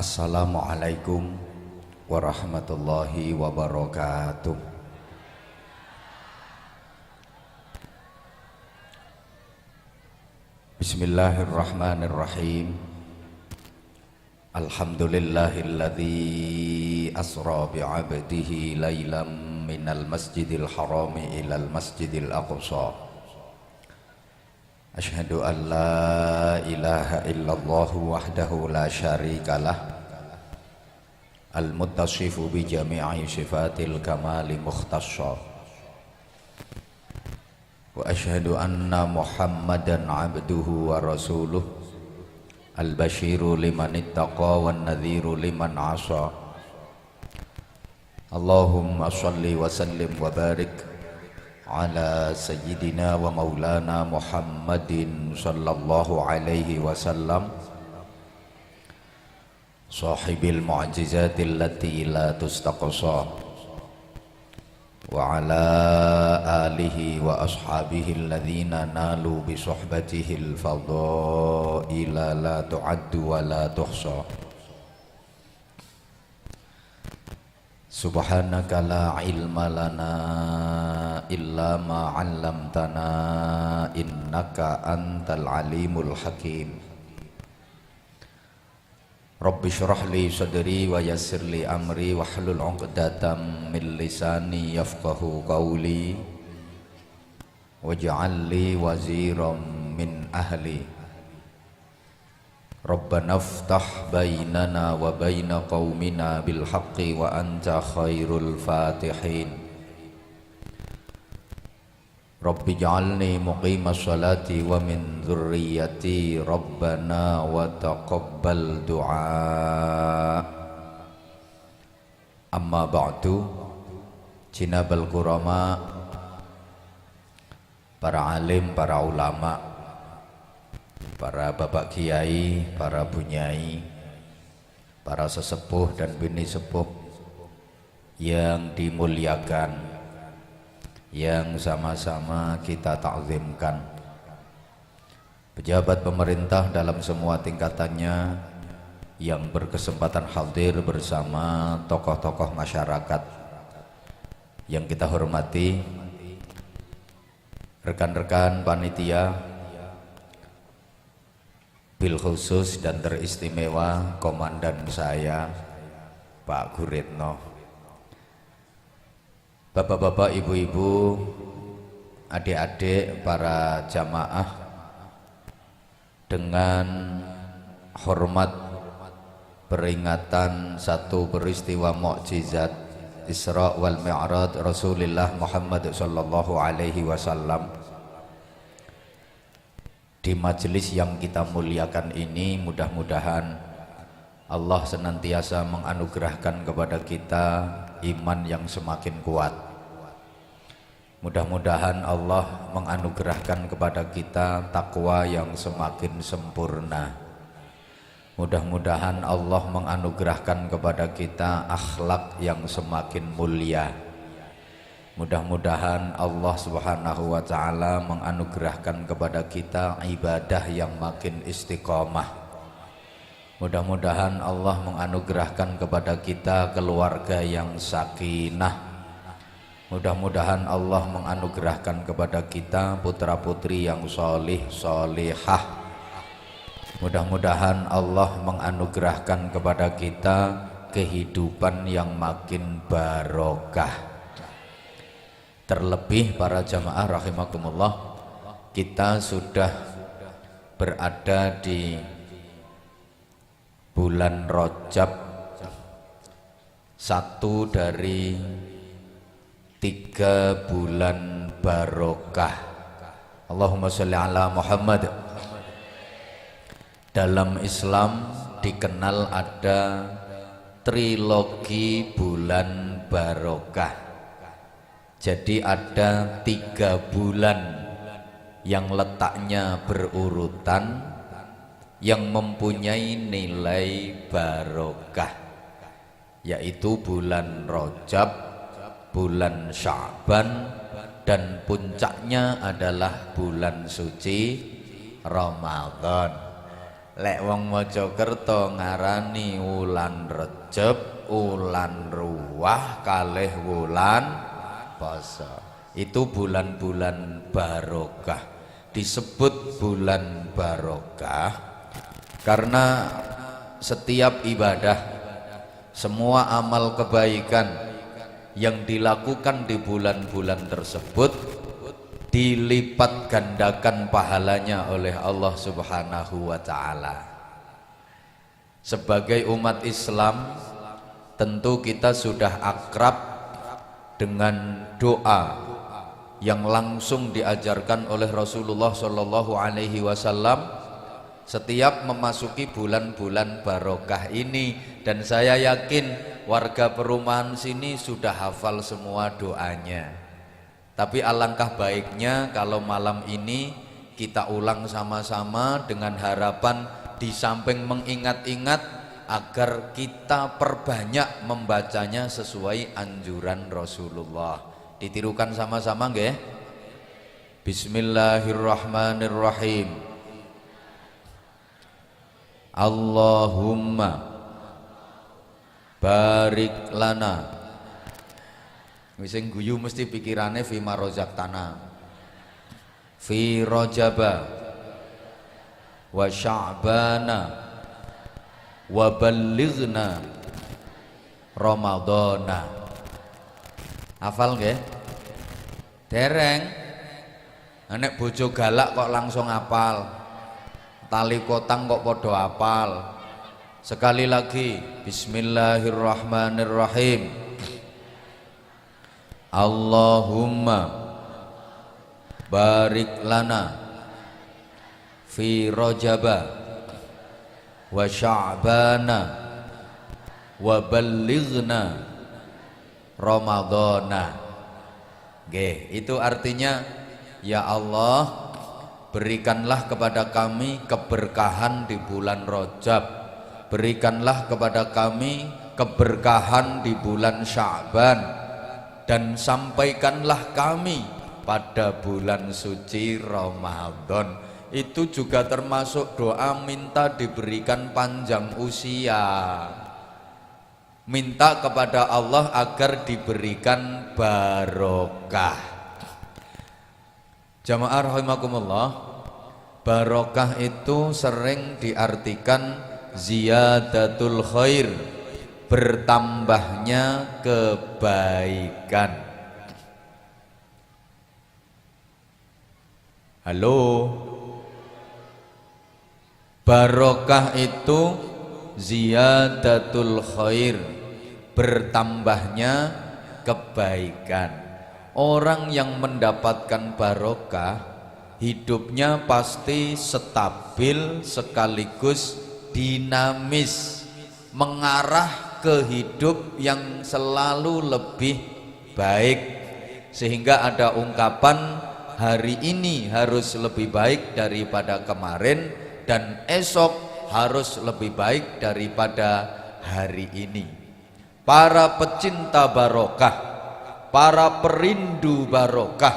Assalamualaikum warahmatullahi wabarakatuh. Bismillahirrahmanirrahim. Alhamdulillahilladzi asra bi'abdihi laylam minal masjidil harami ilal masjidil aqsa. Asyhadu an la ilaha illallah wahdahu la syarikalah al-muttasifu bi jami'i sifatil kamali mukhtassa. Wa asyhadu anna Muhammadan abduhu wa rasuluh al-basyiru liman ittaqa wan nadhiru liman 'asa. Allahumma shalli wa sallim wa barik ala sayyidina wa maulana Muhammadin sallallahu alaihi wasallam sahibil mu'jizatil lati la tustaqsa wa ala alihi wa ashabihi alladhina nalu bi suhbatihil fadaila la tu'addu wa la tuhsa. Subhanaka la ilma lana illa ma 'allamtana innaka antal alimul hakim. Rabbi shrah li sadri wa yassir li amri wahlul 'uqdatam min lisani yafqahu qawli waj'al li waziran min ahli. Rabbana iftah bainana wa baina qaumina bil haqqi wa anta khairul fatihin. Rabbi ja'alni muqimas salati wa min dzurriyyati Rabbana wa taqabbal du'a. Amma ba'du, jinabal kurama, para alim, para ulama, para bapak kiai, para bunyai, para sesepuh dan bini sepuh yang dimuliakan, yang sama-sama kita ta'zimkan, pejabat pemerintah dalam semua tingkatannya yang berkesempatan hadir bersama tokoh-tokoh masyarakat yang kita hormati, rekan-rekan panitia, bil khusus dan teristimewa komandan saya Pak Guritno, bapak-bapak, ibu-ibu, adik-adik, para jamaah, dengan hormat peringatan satu peristiwa mukjizat Isra wal Mi'raj Rasulullah Muhammad sallallahu alaihi wasallam. Di majelis yang kita muliakan ini, mudah-mudahan Allah senantiasa menganugerahkan kepada kita iman yang semakin kuat. Mudah-mudahan Allah menganugerahkan kepada kita takwa yang semakin sempurna. Mudah-mudahan Allah menganugerahkan kepada kita akhlak yang semakin mulia. Mudah-mudahan Allah Subhanahu wa ta'ala menganugerahkan kepada kita ibadah yang makin istiqomah. Mudah-mudahan Allah menganugerahkan kepada kita keluarga yang sakinah. Mudah-mudahan Allah menganugerahkan kepada kita putra-putri yang solih solihah. Mudah-mudahan Allah menganugerahkan kepada kita kehidupan yang makin barokah. Terlebih para jamaah rahimakumullah, kita sudah berada di bulan Rajab, satu dari 3 bulan barokah. Allahumma sholli ala Muhammad. Dalam Islam dikenal ada trilogi bulan barokah. Jadi ada 3 bulan yang letaknya berurutan, yang mempunyai nilai barokah, yaitu bulan Rajab, bulan Sya'ban, dan puncaknya adalah bulan suci Ramadan. Lek wong Mojokerto ngarani wulan Rejeb, wulan Ruwah, kalih wulan Poso. Itu bulan-bulan barokah. Disebut bulan barokah karena setiap ibadah, semua amal kebaikan yang dilakukan di bulan-bulan tersebut dilipat gandakan pahalanya oleh Allah Subhanahu wa ta'ala. Sebagai umat Islam, tentu kita sudah akrab dengan doa yang langsung diajarkan oleh Rasulullah Shallallahu Alaihi Wasallam setiap memasuki bulan-bulan barokah ini, dan saya yakin warga perumahan sini sudah hafal semua doanya. Tapi alangkah baiknya kalau malam ini kita ulang sama-sama dengan harapan di samping mengingat-ingat agar kita perbanyak membacanya sesuai anjuran Rasulullah. Ditirukan sama-sama nggih? Bismillahirrahmanirrahim. Allahumma barik lana. Sing guyu mesti pikirane fi marozaqtana, fi rajaba wa sya'bana wa ballighna ramadhana. Hafal nggih? Dereng. Nek bojo galak kok langsung hafal, tali kotang kok padha hafal. Sekali lagi, bismillahirrahmanirrahim. Allahumma barik lana fi rajaba wa sya'bana wa ballighna ramadhana. Nggih, itu artinya ya Allah, berikanlah kepada kami keberkahan di bulan Rajab, berikanlah kepada kami keberkahan di bulan Sya'ban, dan sampaikanlah kami pada bulan suci Ramadan. Itu juga termasuk doa minta diberikan panjang usia, minta kepada Allah agar diberikan barokah. Jamaah rahimakumullah, barokah itu sering diartikan ziyadatul khair, bertambahnya kebaikan. Halo. Barokah itu ziyadatul khair, bertambahnya kebaikan. Orang yang mendapatkan barokah hidupnya pasti stabil sekaligus dinamis, mengarah ke hidup yang selalu lebih baik, sehingga ada ungkapan hari ini harus lebih baik daripada kemarin dan esok harus lebih baik daripada hari ini. Para pecinta barokah, para perindu barokah,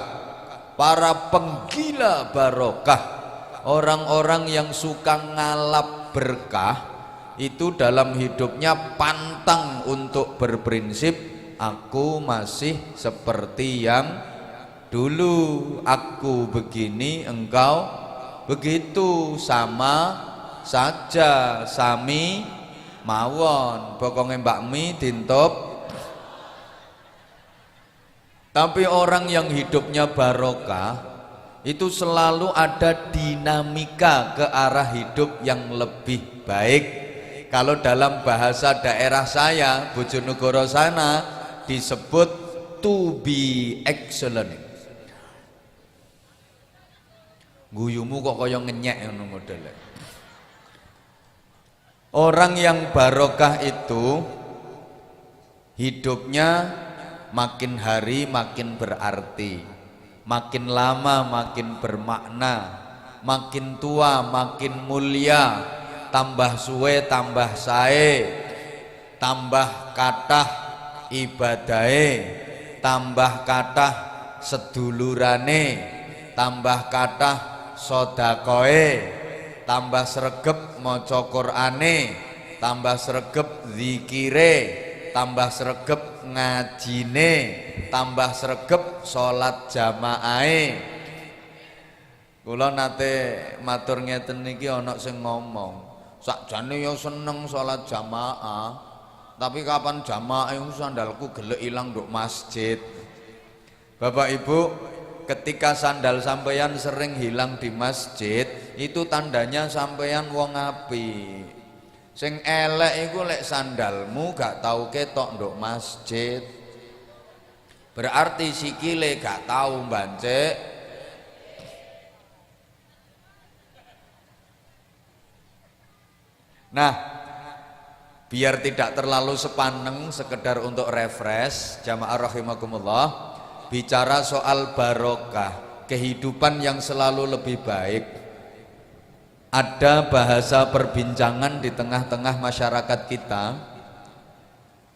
para penggila barokah, orang-orang yang suka ngalap berkah, itu dalam hidupnya pantang untuk berprinsip aku masih seperti yang dulu, aku begini engkau begitu, sama saja, sami mawon, pokoknya Mbak Mi dintop. Tapi orang yang hidupnya barokah itu selalu ada dinamika ke arah hidup yang lebih baik. Kalau dalam bahasa daerah saya, Bojonegoro sana, disebut to be excellent. Guyumu kok kaya ngenyek ngono modele. Orang yang barokah itu hidupnya makin hari makin berarti, makin lama makin bermakna, makin tua makin mulia, tambah suwe tambah sae, tambah kathah ibadahe, tambah kathah sedulurane, tambah kathah sodakoe, tambah sregep maca Qur'ane, tambah sregep zikire, tambah sregep ngajine, tambah sregep salat jamaahe. Kula nate matur ngeten niki ana sing ngomong, sakjane ya seneng salat jamaah, tapi kapan jamaah iku sandalku gelek ilang nduk masjid. Bapak Ibu, ketika sandal sampeyan sering hilang di masjid, itu tandanya sampeyan wong apik. Sing elek iku lek sandalmu gak tau ketok nduk masjid, berarti sikile gak tau mbancik. Nah, biar tidak terlalu sepaneng, sekedar untuk refresh jamaah rahimakumullah, bicara soal barokah, kehidupan yang selalu lebih baik. Ada bahasa perbincangan di tengah-tengah masyarakat kita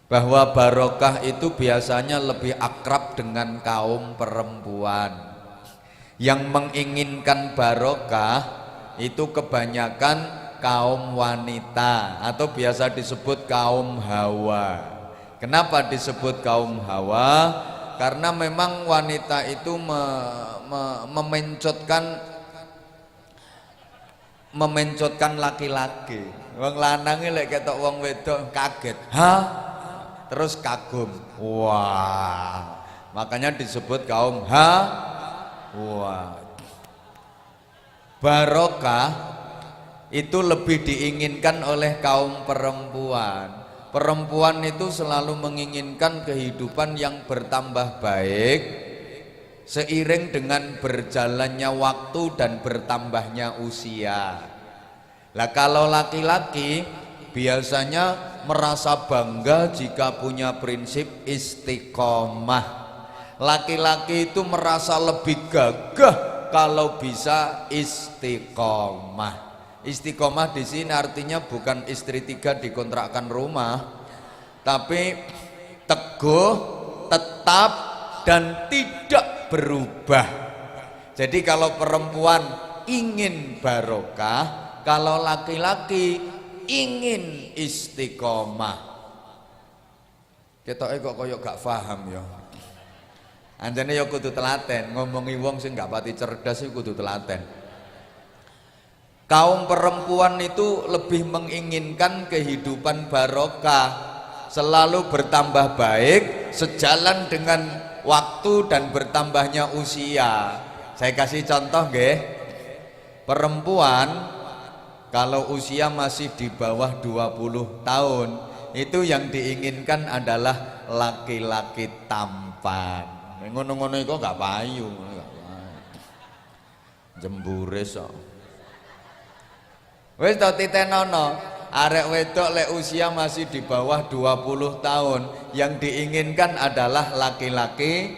bahwa barokah itu biasanya lebih akrab dengan kaum perempuan. Yang menginginkan barokah itu kebanyakan kaum wanita atau biasa disebut kaum hawa. Kenapa disebut kaum hawa? Karena memang wanita itu memencotkan laki-laki. Wong lanang lek ketok wong wedok kaget, "Hah?" Terus kagum. Wah. Makanya disebut kaum hawa. Barokah itu lebih diinginkan oleh kaum perempuan. Perempuan itu selalu menginginkan kehidupan yang bertambah baik seiring dengan berjalannya waktu dan bertambahnya usia. Lah kalau laki-laki biasanya merasa bangga jika punya prinsip istiqomah. Laki-laki itu merasa lebih gagah kalau bisa istiqomah. Istiqomah di sini artinya bukan istri 3 dikontrakkan rumah, tapi teguh, tetap, dan tidak berubah. Jadi kalau perempuan ingin barokah, kalau laki-laki ingin istiqomah. Ketoke kok koyo gak paham ya. Anjane ya kudu telaten, ngomongi wong sing gak pati cerdas iku kudu telaten. Kaum perempuan itu lebih menginginkan kehidupan barokah, selalu bertambah baik sejalan dengan waktu dan bertambahnya usia. Saya kasih contoh nggih. Perempuan kalau usia masih di bawah 20 tahun, itu yang diinginkan adalah laki-laki tampan. Ngono-ngono iku gak payu, jembure sok. Wis to titenono, arek wedok lek usia masih di bawah 20 tahun, yang diinginkan adalah laki-laki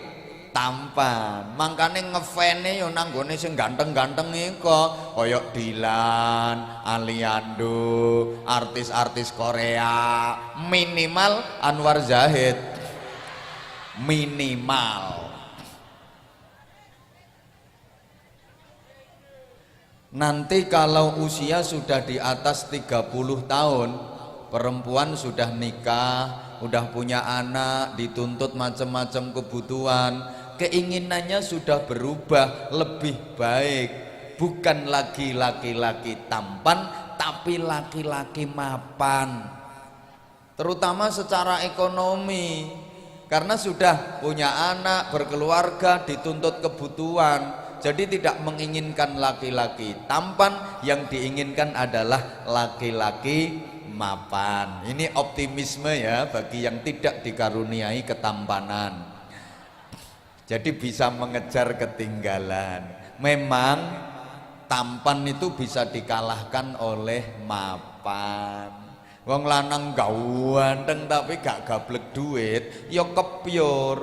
tampan. Makane ngefane yo nang gone sing ganteng-ganteng iku, kaya Dilan, Aliando, artis-artis Korea, minimal Anwar Zahid. Minimal. Nanti kalau usia sudah di atas 30 tahun, perempuan sudah nikah, udah punya anak, dituntut macam-macam kebutuhan, keinginannya sudah berubah lebih baik. Bukan lagi laki-laki tampan, tapi laki-laki mapan. Terutama secara ekonomi, karena sudah punya anak, berkeluarga, dituntut kebutuhan. Jadi tidak menginginkan laki-laki tampan, yang diinginkan adalah laki-laki mapan. Ini optimisme ya bagi yang tidak dikaruniai ketampanan. Jadi bisa mengejar ketinggalan. Memang tampan itu bisa dikalahkan oleh mapan. Wong lanang ganteng tapi gak gablek duit, ya kepyur.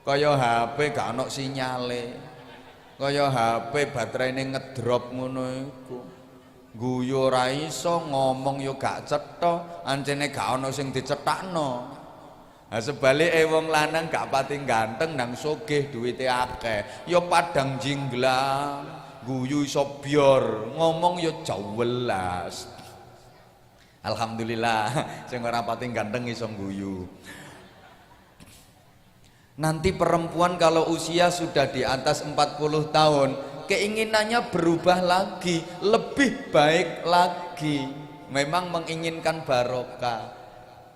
Kaya HP gak ono sinyale. Kaya HP baterainya ngedrop ngono iku. Guyu ora iso, ngomong yo gak cetha, ancene gak ono sing dicetakno. Nah sebalike wong lanang gak pati ganteng nang sugih duwite akeh, ya padang jinglang. guyu iso bior, ngomong ya jelas. Alhamdulillah sing ora pati ganteng iso guyu. Nanti perempuan kalau usia sudah di atas 40 tahun, keinginannya berubah lagi, lebih baik lagi. Memang menginginkan barokah.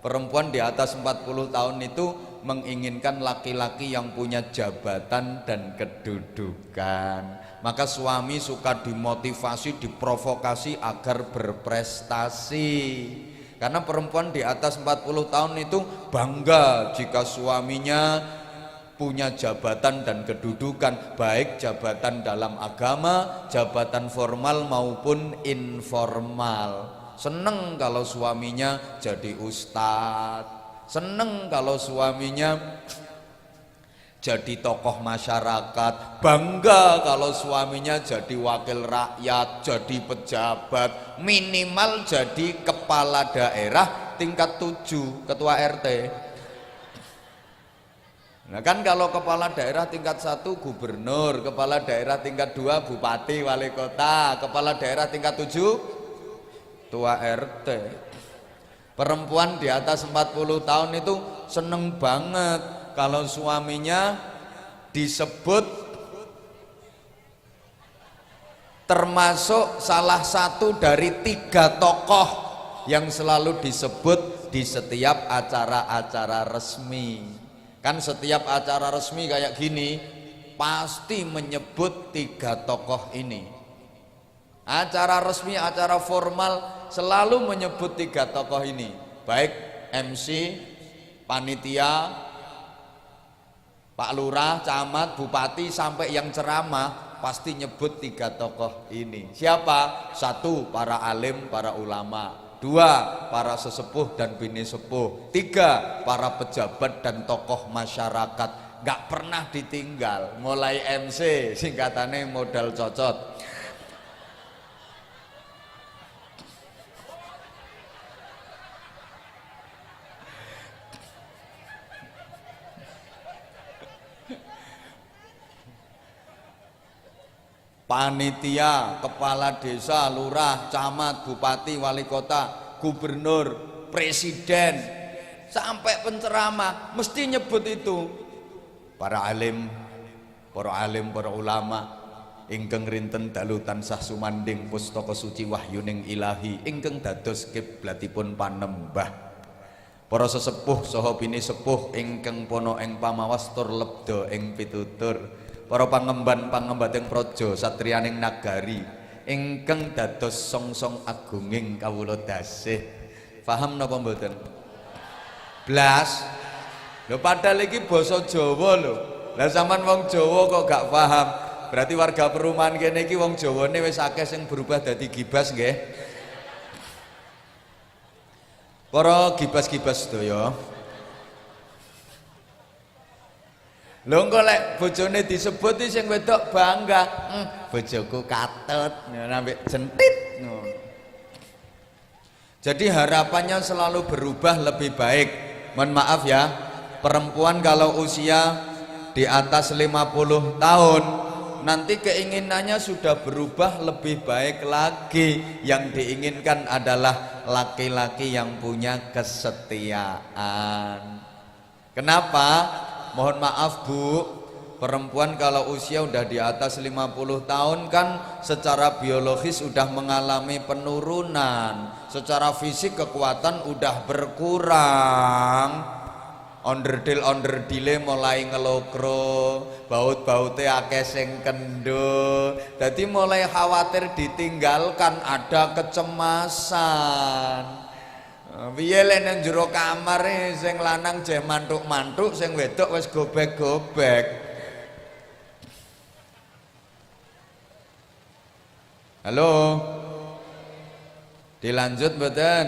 Perempuan di atas 40 tahun itu menginginkan laki-laki yang punya jabatan dan kedudukan. Maka suami suka dimotivasi, diprovokasi agar berprestasi. Karena perempuan di atas 40 tahun itu bangga jika suaminya punya jabatan dan kedudukan, baik jabatan dalam agama, jabatan formal maupun informal. Seneng kalau suaminya jadi ustadz, seneng kalau suaminya jadi tokoh masyarakat, bangga kalau suaminya jadi wakil rakyat, jadi pejabat, minimal jadi kepala daerah tingkat 7, ketua RT. Nah kan kalau kepala daerah tingkat 1 gubernur, kepala daerah tingkat 2 bupati, wali kota, kepala daerah tingkat 7 tua RT. Perempuan di atas 40 tahun itu seneng banget kalau suaminya disebut termasuk salah satu dari 3 tokoh yang selalu disebut di setiap acara-acara resmi. Kan setiap acara resmi kayak gini pasti menyebut 3 tokoh ini. Acara resmi, acara formal selalu menyebut 3 tokoh ini. Baik MC, panitia, Pak Lurah, camat, bupati, sampai yang ceramah pasti nyebut 3 tokoh ini. Siapa? 1, para alim, para ulama. 2, para sesepuh dan bini sepuh. 3, para pejabat dan tokoh masyarakat. Gak pernah ditinggal. Mulai MC, singkatannya modal cocot. Panitia, kepala desa, lurah, camat, bupati, wali kota, gubernur, presiden, sampai penceramah mesti nyebut itu. Para alim, para ulama ingkang rinten dalu tansah sumanding pustaka suci wahyuning ilahi ingkang dados kiblatipun panembah. Para sesepuh saha bini sepuh ingkang pono ing pamawas tur lebda ing pitutur. Para pangemban-pangembating praja satriyaning nagari ingkang dados songsong agunging kawula dasih. Paham napa mboten? Blas. Lho padahal iki basa Jawa lho. Lah sampean wong Jawa kok gak paham. Berarti warga perumahan kene iki wong Jawane wis akeh sing berubah dadi gibas nggih. Para gibas-gibas sedaya. Lho engko lek bojone disebut iki sing wedok bangga, bojoku katut, nambah jentit. Jadi harapannya selalu berubah lebih baik. Mohon maaf ya, perempuan kalau usia di atas 50 tahun nanti keinginannya sudah berubah lebih baik lagi. Yang diinginkan adalah laki-laki yang punya kesetiaan. Kenapa? Mohon maaf Bu, perempuan kalau usia udah di atas 50 tahun kan secara biologis udah mengalami penurunan, secara fisik kekuatan udah berkurang, onderdil-onderdile mulai ngelokro, baut-baute akeh sing kendho, jadi mulai khawatir ditinggalkan, ada kecemasan. Piye lek nang jero kamar sing lanang jeh mantuk-mantuk, sing wedok wis gobek-gobek. Halo. Dilanjut mboten?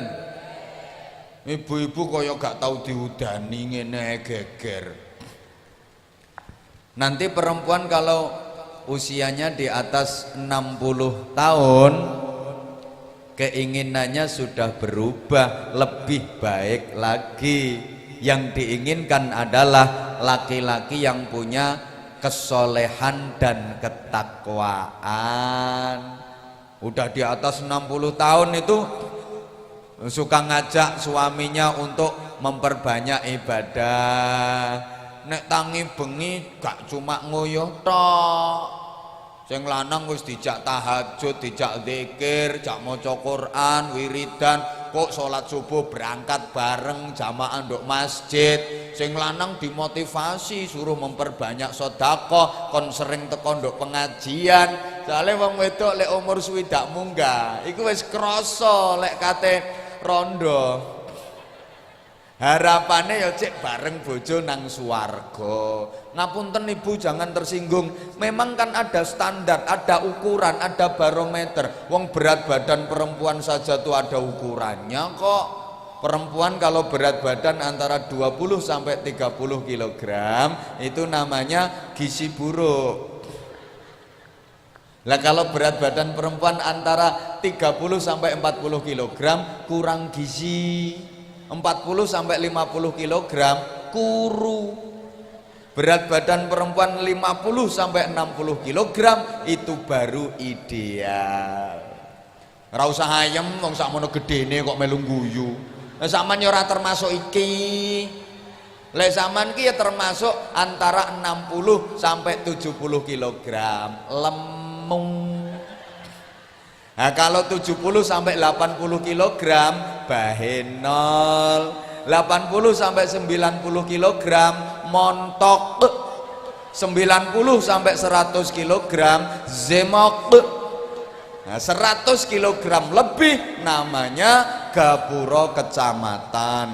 Ibu-ibu kaya gak tahu diudani ngene geger. Nanti perempuan kalau usianya di atas 60 tahun keinginannya sudah berubah lebih baik lagi. Yang diinginkan adalah laki-laki yang punya kesolehan dan ketakwaan. Udah di atas 60 tahun itu suka ngajak suaminya untuk memperbanyak ibadah. Nek tangi bengi gak cuma ngoyo tok. Sing lanang wis dijak tahajud, dijak zikir, jak maca Quran, wiridan, kok salat subuh berangkat bareng jamaah nduk masjid. Sing lanang dimotivasi suruh memperbanyak sedekah, kon sering teko nduk pengajian. Soale wong wedok lek umur swidak munggah, iku wis krasa lek kate rondo. Harapannya ya cek bareng bojo nang swarga. Ngapunten ibu, jangan tersinggung. Memang kan ada standar, ada ukuran, ada barometer. Wong berat badan perempuan saja tuh ada ukurannya kok. Perempuan kalau berat badan antara 20 sampai 30 kg itu namanya gizi buruk. Lah kalau berat badan perempuan antara 30 sampai 40 kg kurang gizi. 40 sampai 50 kg kuru. Berat badan perempuan 50 sampai 60 kg itu baru ideal. Ora usah ayem wong sakmono gedene kok melu guyu. Lah sampean ya ora termasuk iki. Lek sampean ki ya termasuk antara 60 sampai 70 kg. Lemung. Nah kalau 70 sampai 80 kg bahenol, 80 sampai 90 kg montok, 90 sampai 100 kg zemok. Nah 100 kg lebih namanya gapura kecamatan.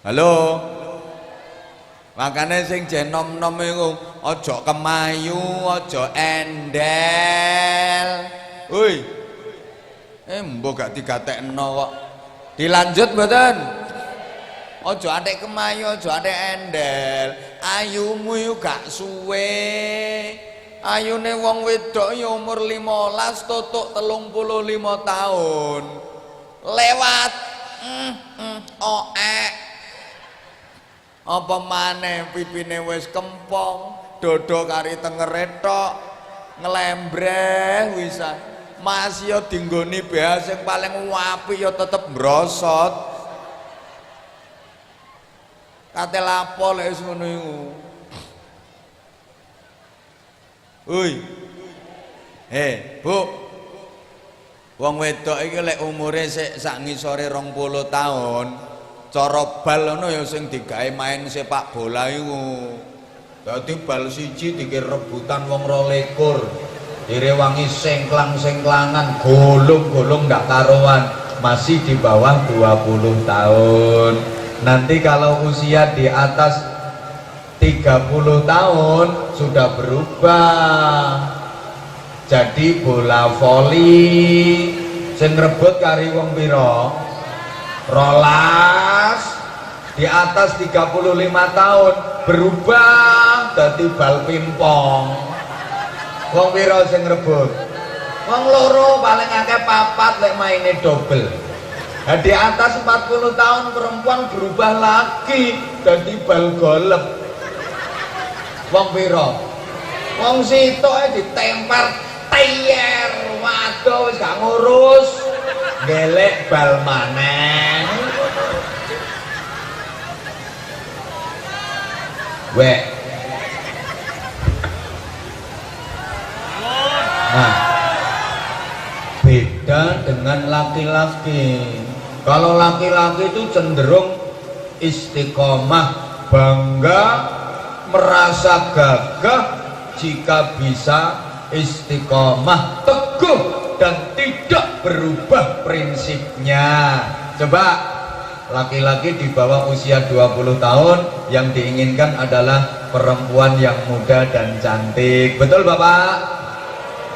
Halo. Makanya sing jenom-nom iku aja kemayu, aja endel. Woi. Mbok gak digatekno kok. Dilanjut mboten? Aja atik kemayu, aja atik endel. Ayumu yo gak suwe. Ayune wong wedok ya umur 15 tutuk 35 tahun. Lewat apa maneh pipine wis kempong, dodo kari tengere tok, ngelembreh wisan. Masih ya dinggoni BH sing paling apik ya tetep mbrosot. Kate lapo lek wis ngono iku. Oi. Bu. Wong wedok iki lek umure sik sak ngisore 20 tahun. Cara bal ngono ya sing digawe main sepak bola iku. Dadi bal siji dikir rebutan wong 22. Direwangi sengklang-sengklangan, golong-golong ndak karuan, masih di bawah 20 tahun. Nanti kalau usia di atas 30 tahun sudah berubah. Jadi bola voli sing rebut kari wong pira? Rolas. Di atas 35 tahun berubah jadi bal pingpong. Wong pira sing rebut? Wong loro, paling akeh papat lek maine double. Nah, di atas 40 tahun perempuan berubah lagi jadi bal golep. Wong pira? Wong sitok ae ditempel tier. Waduh wis gak ngurus. Gelek bal maneh. Wek. Nah, beda dengan laki-laki. Kalau laki-laki itu cenderung istiqomah, bangga, merasa gagah jika bisa istiqomah, teguh dan tidak berubah prinsipnya. Coba laki-laki di bawah usia 20 tahun yang diinginkan adalah perempuan yang muda dan cantik. Betul Bapak?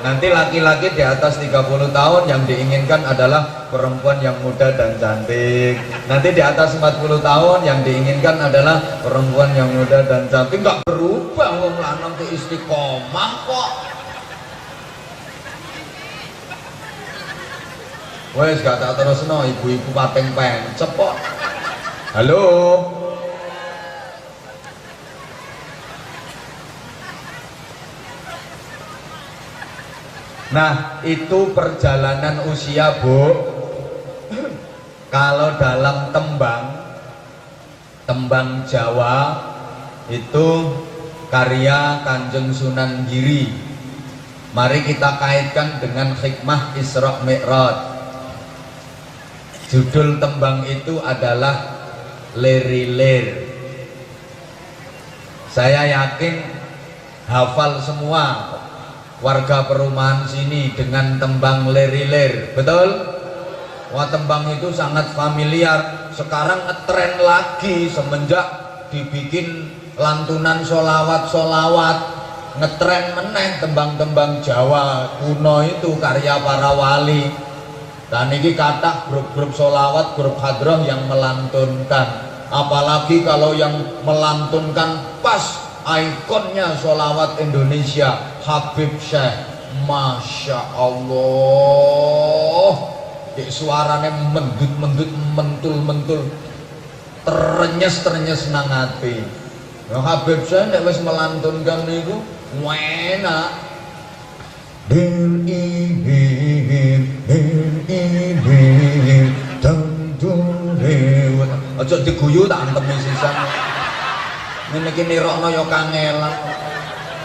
Nanti laki-laki di atas 30 tahun yang diinginkan adalah perempuan yang muda dan cantik. Nanti di atas 40 tahun yang diinginkan adalah perempuan yang muda dan cantik. Nggak berubah, wong lanang ke istiqomah kok. Wes gak tak terusno, ibu-ibu pateng pencep kok. Halo. Nah, itu perjalanan usia, Bu. Kalau dalam tembang Jawa itu karya Kanjeng Sunan Giri. Mari kita kaitkan dengan hikmah Isra Mi'raj. Judul tembang itu adalah Leri-ler. Saya yakin hafal semua warga perumahan sini dengan tembang Leri-ler, betul? Wah, tembang itu sangat familiar. Sekarang ngetren lagi semenjak dibikin lantunan solawat-solawat, ngetren meneh tembang-tembang Jawa kuno itu karya para wali. Dan ini kata grup-grup solawat, grup hadroh yang melantunkan. Apalagi kalau yang melantunkan pas ikonnya solawat Indonesia, Habib Syekh. Masya Allah, suaranya mendut-mendut, mentul-mentul, terenyes-terenyes nang ati. Nah, Habib Syekh nek wis melantunkan niku enak. Aja diguyu tak antemi sisan. Ngene iki nirokno ya kangelan.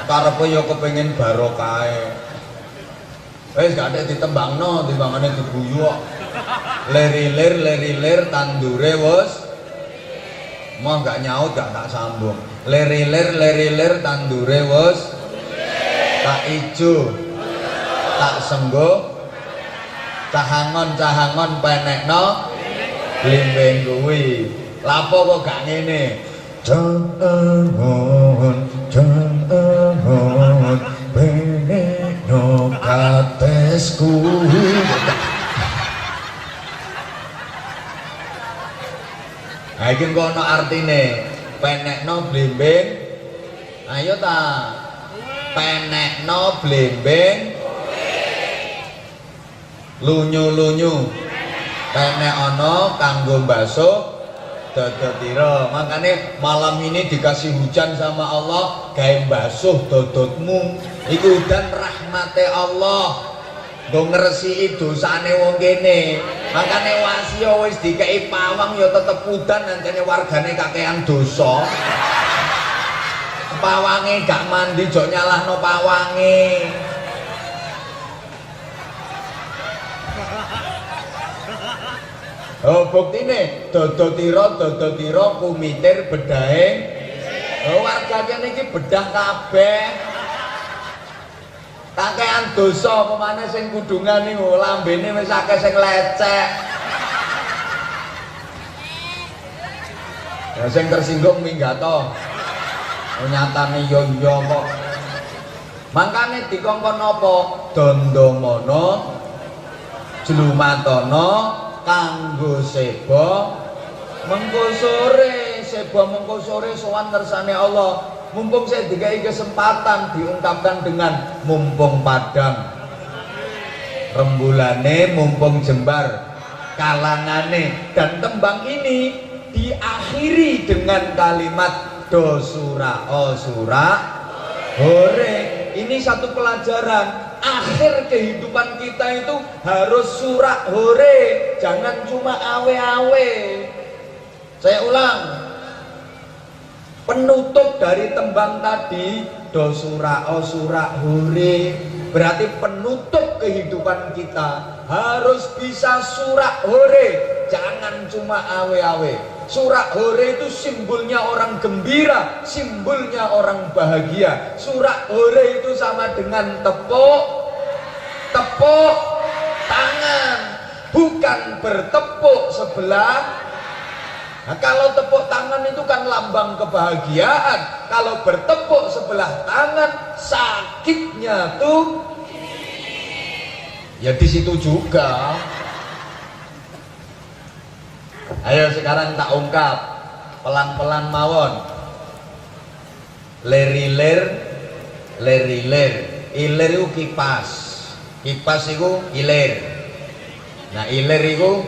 Karepe ya kepengin barokahe. Wis gak ada ditembangno, timbangane diguyu kok. Leri-ler tandure wis. Mau gak nyaut gak tak sambung. Leri-ler tandure wis. Tak ijo. Tak senggo. Cahangon penekno blimbing kuwi. Lapo kok gak ngene? Cahangon penekno katesku. Ha iki kok ana artine. Penekno blimbing. Ayo ta. Penekno blimbing. Lunyu-lunyu penek ana kanggo mbasuh dodotira. Makanya malam ini dikasih hujan sama Allah, gawe mbasuh dodotmu. Iku udan rahmate Allah, nggo ngresiki dosane wong kene. Makanya wasya wis dikei pawang ya tetep udan, nancene wargane kakean dosa. Pawange gak mandi jok nyalahno pawange. Oh, buktine dodotira kumitir bedahe. Oh, warga kene iki bedah kabeh. Kakean dosa pemane sing kudungan niku lambene wis akeh sing lecek. Ya sing tersinggung minggato. Nyatane yo iya kok. Mangkane dikongkon apa? Dandamana jlumatana kanggo seba mengko sore sowan kersane Allah. Mumpung saya dikai kesempatan diungkapkan dengan mumpung padang rembulane, mumpung jembar kalangane. Dan tembang ini diakhiri dengan kalimat do sura o sura hore. Ini satu pelajaran. Akhir kehidupan kita itu harus surak hore, jangan cuma awe-awe. Saya ulang, penutup dari tembang tadi do surak o surak hore, berarti penutup kehidupan kita harus bisa surak hore, jangan cuma awe-awe. Surak hore itu simbolnya orang gembira, simbolnya orang bahagia. Surak hore itu sama dengan tepuk tangan, bukan bertepuk sebelah. Nah, kalau tepuk tangan itu kan lambang kebahagiaan. Kalau bertepuk sebelah tangan, sakitnya tuh ya di situ juga. Ayo sekarang tak ungkap pelan-pelan mawon. Leri-ler, iler itu kipas itu iler. Nah iler itu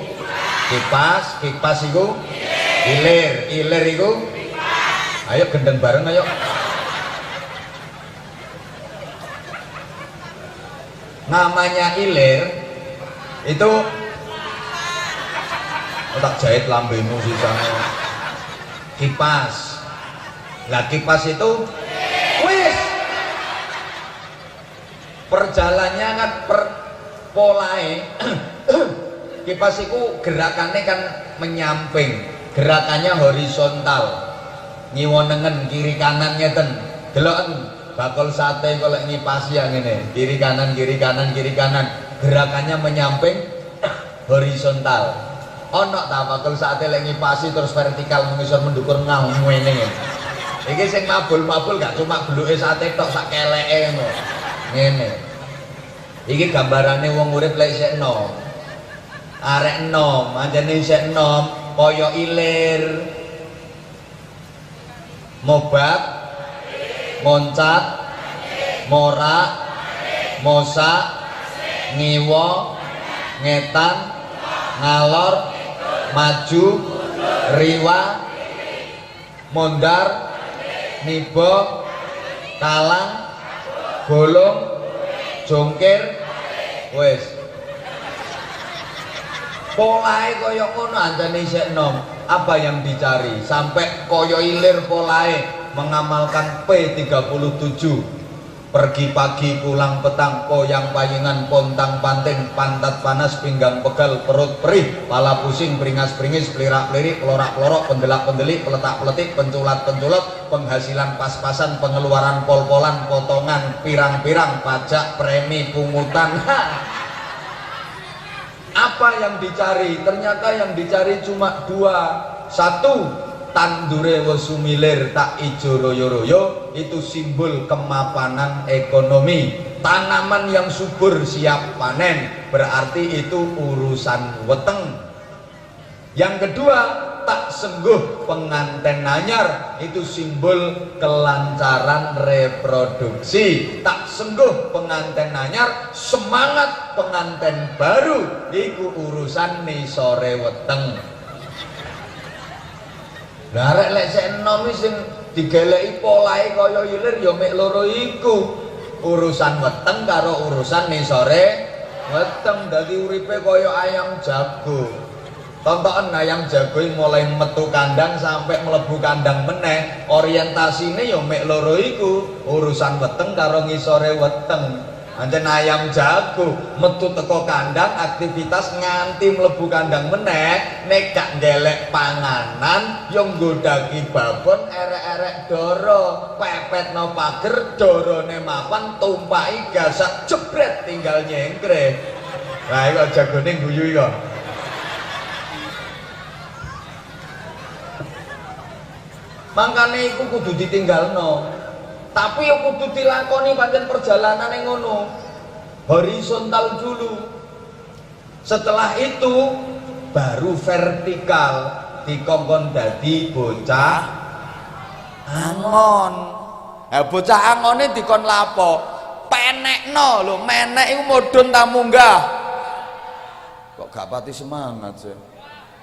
kipas itu Ilir iku. Ayo gendeng bareng ayo. Namanya ilir itu tak jahit lambemu sisanya. Kipas. Lah kipas itu wis perjalannya kan polae kipas itu gerakannya kan menyamping, gerakannya horizontal, ngiwonengen kiri kanan ngeten. Deloken bakul sate kalau ngipasi yang ini kiri kanan kiri kanan kiri kanan, gerakannya menyamping horizontal. Ono ta bakul sate lek ngipasi terus vertikal mengisor mendukur ngau ngene. Iki sing mabul-mabul gak cuma beluke sate tok sak keleke ngono. Ngene. Iki gambarane wong urip lek isih enom. Arek enom, anjene isih enom kaya ilir. Mobat, moncat, morak, mosak, ngiwo, ngetan, ngalor, maju, riwa, mondar, nibo, talang, bolong, jongkir, wes. Polae koyo ngono anjane isih enom. Apa yang dicari? Sampai koyo ilir polae mengamalkan P37. Pergi pagi pulang petang, poyang payungan pontang panting, pantat panas pinggang pegal perut perih, pala pusing beringas beringis, pelirak pelirik, pelorak pelorok, pendelak pendelik, peletak peletik, penculat penculot, penghasilan pas-pasan, pengeluaran pol-polan, potongan pirang-pirang, pajak premi pungutan. Apa yang dicari? Ternyata yang dicari cuma dua. Satu, tandure wesumilir tak ijo royo-royo, itu simbol kemapanan ekonomi. Tanaman yang subur siap panen, berarti itu urusan weteng. Yang kedua, tak sengguh penganten anyar, itu simbol kelancaran reproduksi. Tak sengguh penganten anyar, semangat penganten baru, iku urusan nisore weteng. Lah arek lek sik enom sing digeleki polahe kaya ilir ya mek loro iku. Urusan weteng karo urusan nisore weteng. Dadi uripe kaya ayam jago. Tontoken ayam jago mulai metu kandang sampai mlebu kandang meneh, orientasine ya mek loro iku, urusan weteng karo ngisore weteng. Anjen ayam jago metu teko kandang aktivitas nganti mlebu kandang meneh, nek gak ndelek panganan yo nggodaki babon erek-erek doro, pepetno pager dorone mapan tumpaki gasak jebret tinggal nyengkre. Lah iku jagone guyu iki. Mangkane iku kudu ditinggalno, tapi yo kudu dilakoni pancen perjalanane ngono. Horizontal dulu. Setelah itu baru vertikal, dikongkon dadi bocah angon. Bocah angone dikon lapo? Penekno lho, menek iku mudhun ta munggah. Kok gak pati semangat sih.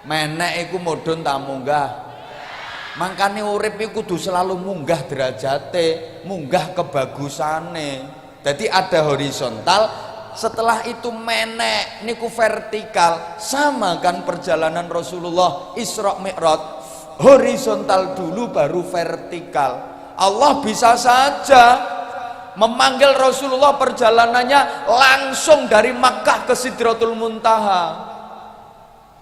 Menek iku mudhun ta munggah. Mangkane urip iku kudu selalu munggah derajate, munggah kebagusane. Jadi ada horizontal, setelah itu menek niku vertikal. Sama kan perjalanan Rasulullah Isra Mi'raj, horizontal dulu baru vertikal. Allah bisa saja memanggil Rasulullah perjalanannya langsung dari Makkah ke Sidratul Muntaha.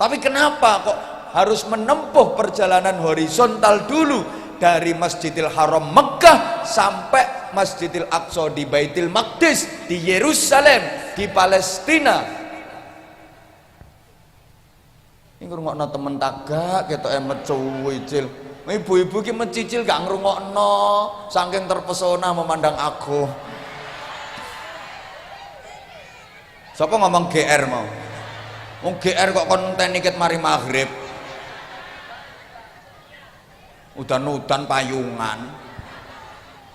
Tapi kenapa kok harus menempuh perjalanan horizontal dulu dari Masjidil Haram Mekah sampai Masjidil Aqsa di Baitul Maqdis di Yerusalem di Palestina. Ini ngrungokno temen tagak ketok mecuwicil. Ibu-ibu ki mencicil gak ngrungokno saking terpesona memandang aku. Siapa ngomong GR mau? Wong GR kok konten iket mari maghrib. Udan-udan payungan.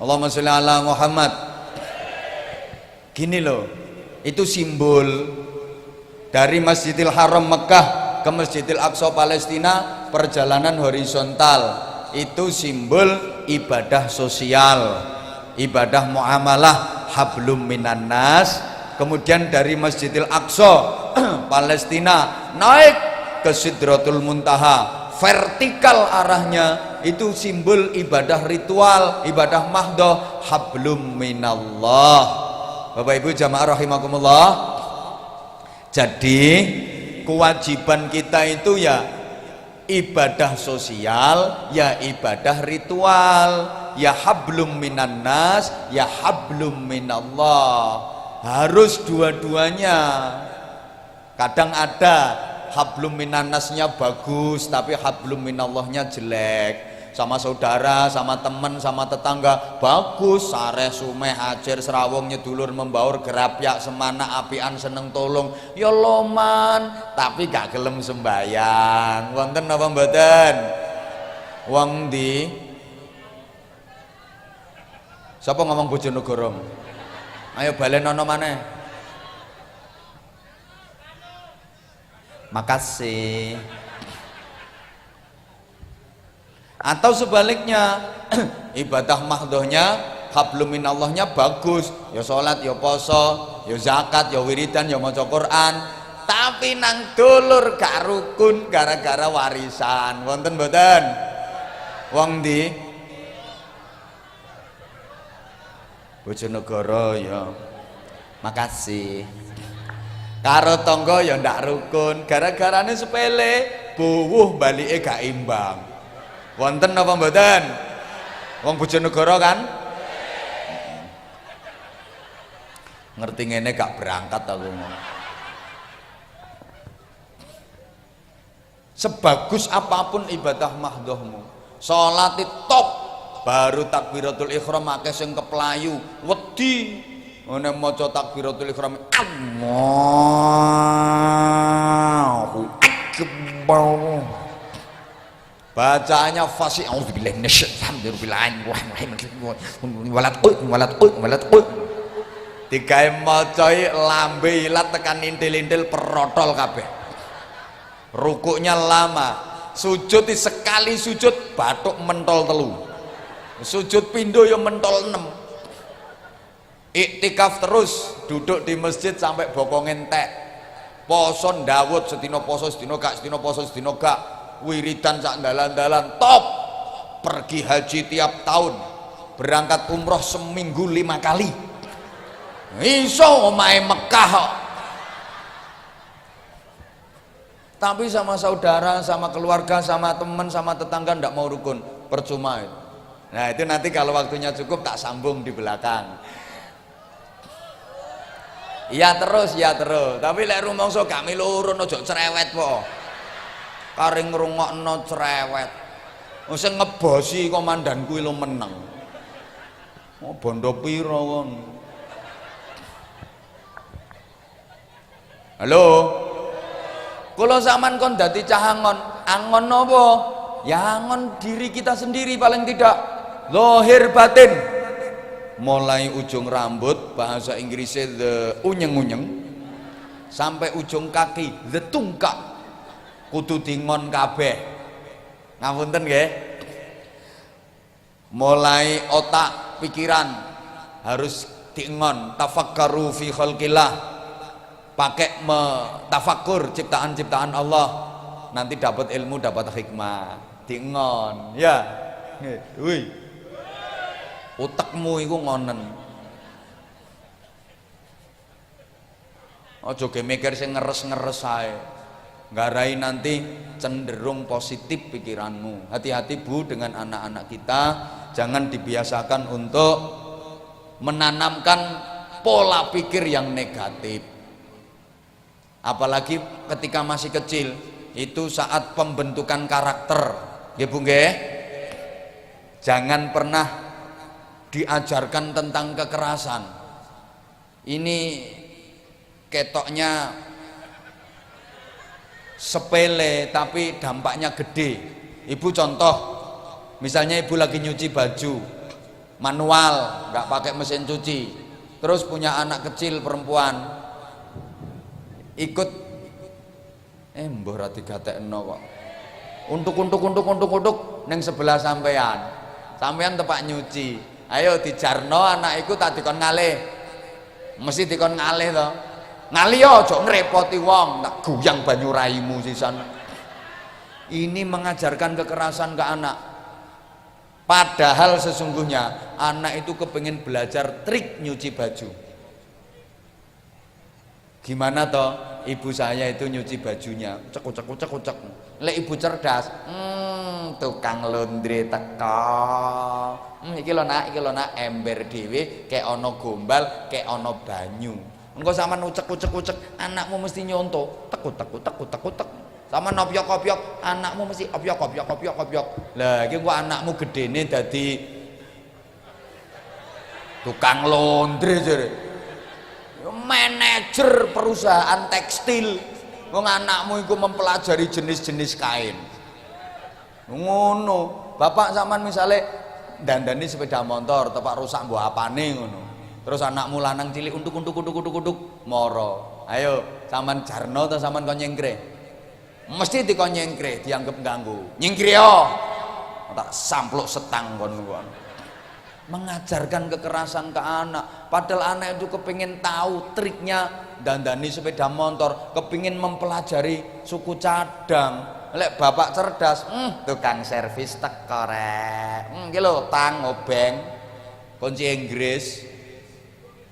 Allahumma sholli ala Muhammad. Gini loh, itu simbol dari Masjidil Haram Mekah ke Masjidil Aqsa Palestina perjalanan horizontal, itu simbol ibadah sosial, ibadah muamalah hablum minan nas. Kemudian dari Masjidil Aqsa Palestina naik ke Sidratul Muntaha, vertikal arahnya, itu simbol ibadah ritual, ibadah mahdoh hablum minallah. Bapak Ibu jamaah rahimakumullah. Jadi kewajiban kita itu ya ibadah sosial, ya ibadah ritual, ya hablum minan nas, ya hablum minallah. Harus dua-duanya. Kadang ada hablum minannasnya bagus tapi hablum minallahnya jelek. Sama saudara, sama teman, sama tetangga bagus, sareh sumeh hajar serawung nyedulur membaur gerapyak semana apian seneng tolong ya loman, tapi gak gelem sembayang. Wonten apa mboten? Wong ndi? Sapa ngomong Bojonegoro? Ayo balen ono maneh. Makasih. Atau sebaliknya ibadah mahdohnya hablum minallahnya bagus, ya sholat, ya poso, ya zakat, ya wiridan, ya maca Quran, tapi nang dulur gak rukun gara-gara warisan. Wonten mboten? Wong ndi? Bojonegoro ya. Makasih. Karo tangga ya ndak rukun, gara-garane sepele, buwuh balike gak imbang. Wonten apa mboten? Wong Bojonegoro kan? Ngerti ngene gak berangkat aku. Sebagus apapun ibadah mahdohmu, salat top, baru takbiratul ihram akeh sing keplayu, wedi ngene maca takbiratul ihram Allahu akbar. Bacaannya fasih auzubillahi minasyaitonir rajim. Digawe macai lambe ilat tekan intil-intil perotol kabeh. Rukuknya lama, sujud sekali sujud batuk mentol telu. Sujud pindo ya mentol 6. Iktikaf terus, duduk di masjid sampai bokong entek. Poso ndawut sedina poso sedina gak, sedina poso sedina gak. Wiridan sak dalan-dalan top. Pergi haji tiap tahun, berangkat umroh seminggu 5 kali. Iso omahe Mekah kok. Tapi sama saudara, sama keluarga, sama teman, sama tetangga ndak mau rukun, percuma itu. Nah itu nanti kalau waktunya cukup tak sambung di belakang. Iya terus, ya terus. Tapi lek rumangsa gak milu urun aja cerewet po. Karing ngrungokno cerewet. Sing ngebosi komandan kuwi lho meneng. Oh bondo pira kon. Halo. Kalau zaman kon dadi cah angon apa? Ya angon diri kita sendiri paling tidak. Zahir batin. Mulai ujung rambut, bahasa Inggrisnya the unyeng-unyeng, sampai ujung kaki the tungkak. Kudu dingon kabeh. Ngapunten nggih. Mulai otak, pikiran harus dingon, tafakkaru fi khalqillah. Pakai tafakur ciptaan-ciptaan Allah, nanti dapat ilmu, dapat hikmah. Dingon ya wih utekmu iku ngonen, aja ge mikir sing ngeres-ngeres ae, nggarai nanti cenderung positif pikiranmu. Hati-hati Bu dengan anak-anak kita, jangan dibiasakan untuk menanamkan pola pikir yang negatif. Apalagi ketika masih kecil, itu saat pembentukan karakter, nggih Bu nggih. Jangan pernah diajarkan tentang kekerasan. Ini ketoknya sepele tapi dampaknya gede. Ibu contoh, misalnya ibu lagi nyuci baju manual, nggak pakai mesin cuci, terus punya anak kecil perempuan, ikut Mbah ra digatekno kok. Untuk ning sebelah sampean. Sampean tepak nyuci. Ayo dijarno anak iku tak dikon ngalih. Mesti dikon ngalih to. Ngalih yo aja ngrepoti wong, tak guyang banyu raimu sisan. Ini mengajarkan kekerasan ke anak. Padahal sesungguhnya anak itu kepengin belajar trik nyuci baju. Gimana toh ibu saya itu nyuci bajunya, cek. Lek ibu cerdas, tukang laundry teko. Iki lho nak ember dhewe kek ana gombal, kek ana banyu. Engko sampean ucek, anakmu mesti nyontok, tekuk. Sama obyok-obyok, anakmu mesti obyok. Lah iki kok anakmu gedene dadi tukang laundry jare. Manajer perusahaan tekstil. Wong anakmu iku mempelajari jenis-jenis kain. Ngono. Bapak sampean misale dandani sepeda motor, tepak rusak mbok apane ngono. Terus anakmu lanang cilik untuk moro. Ayo, sampean jarno ta sampean kon nyengkre? Mesti dikon nyengkre, dianggap ganggu. Nyengkre yo. Tak sampluk setang kon. Mengajarkan kekerasan ke anak, padahal anak itu kepingin tahu triknya dandani sepeda motor, kepingin mempelajari suku cadang. Lek bapak cerdas, tukang servis teko rek, iki lho tang obeng kunci Inggris.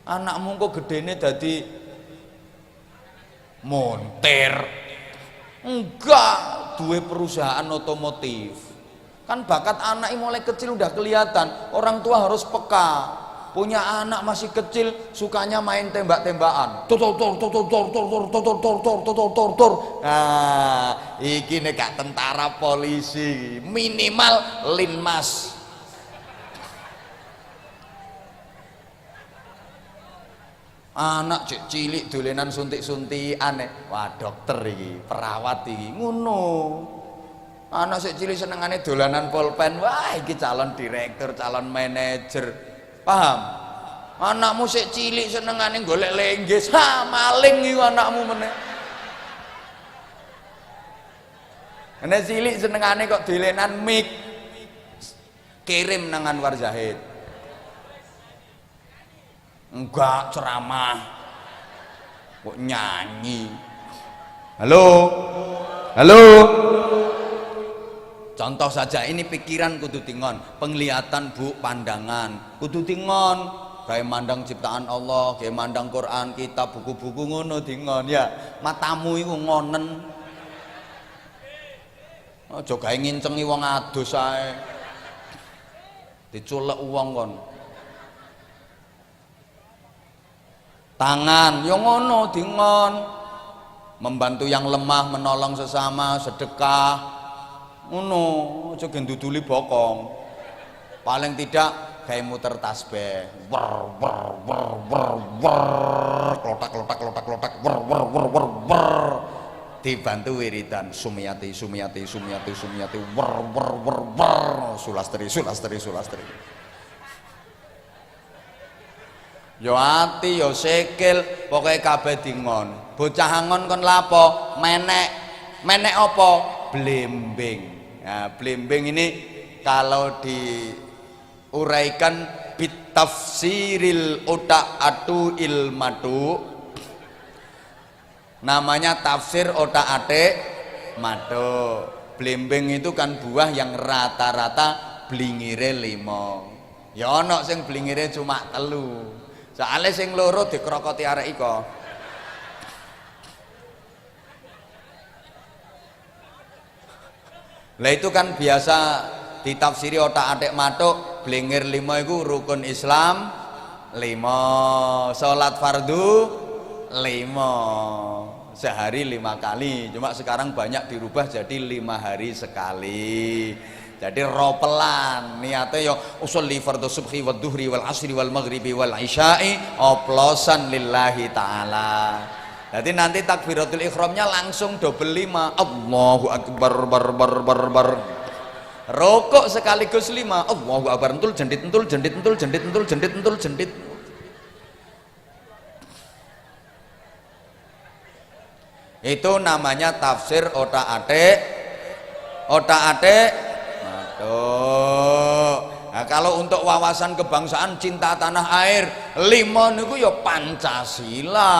Anakmu kok gedene dadi montir, enggak duwe perusahaan otomotif. Kan bakat anak mulai kecil udah kelihatan. Orang tua harus peka. Punya anak masih kecil sukanya main tembak-tembakan. Tor. Nah, iki nek gak tentara polisi, minimal linmas. Anak cek cilik dolenan suntik-suntikan. Wah, dokter iki, perawat iki. Ngono. Anak sik cilik senengane dolanan pulpen, wah iki calon direktur, calon manajer. Paham? Anakmu sik cilik senengane golek lenggis, maling iku anakmu meneh. Nek cilik senengane kok dolenan mic. Kirim nang Anwar Zahid. Enggak ceramah. Kok nyanyi. Halo. Contoh saja, ini pikiran kudu tingon, penglihatan bu, pandangan kudu tingon, kayak mandang ciptaan Allah, kayak mandang Quran, kitab, buku-buku ngono tingon ya. Matamu itu ngonen, aja gawe ngincengi wong adus ae, diculek wong kon. Tangan yo ngono tingon, membantu yang lemah, menolong sesama, sedekah. Ngono, aja genduduli bokong. Paling tidak kayak muter tasbih. Klotak. Dibantu wiridan Sumiyati. Sulastri. Yo ati yo sikil, pokoke kabeh dingon. Bocah angon kon lapo? Menek apa? Blembing. Nah, blembing ini kalau diuraikan bitafsiril uta'atu ilmatu, namanya tafsir otak-atik matu. Blembing itu kan buah yang rata-rata blingire 5. Ya ana sing blingire cuma 3. Soale sing loro dikrokoti arek iko. Lah itu kan biasa ditafsiri otak-atik matuk, blingir 5 itu rukun Islam 5, sholat fardu 5, sehari 5 kali. Cuma sekarang banyak dirubah jadi 5 hari sekali. Jadi ropelan niatnya ya usolli fardhu subhi wad duhri wal asri wal maghribi wal isya'i oplosan lillahi ta'ala. Jadi nanti takbiratul ihramnya langsung double 5. Allahu akbar bar. Rokok sekaligus 5. Allahu akbar entul jendit. Itu namanya tafsir otak-atik. Otak-atik. Aduh. Nah, kalau untuk wawasan kebangsaan, cinta tanah air, 5 niku ya Pancasila.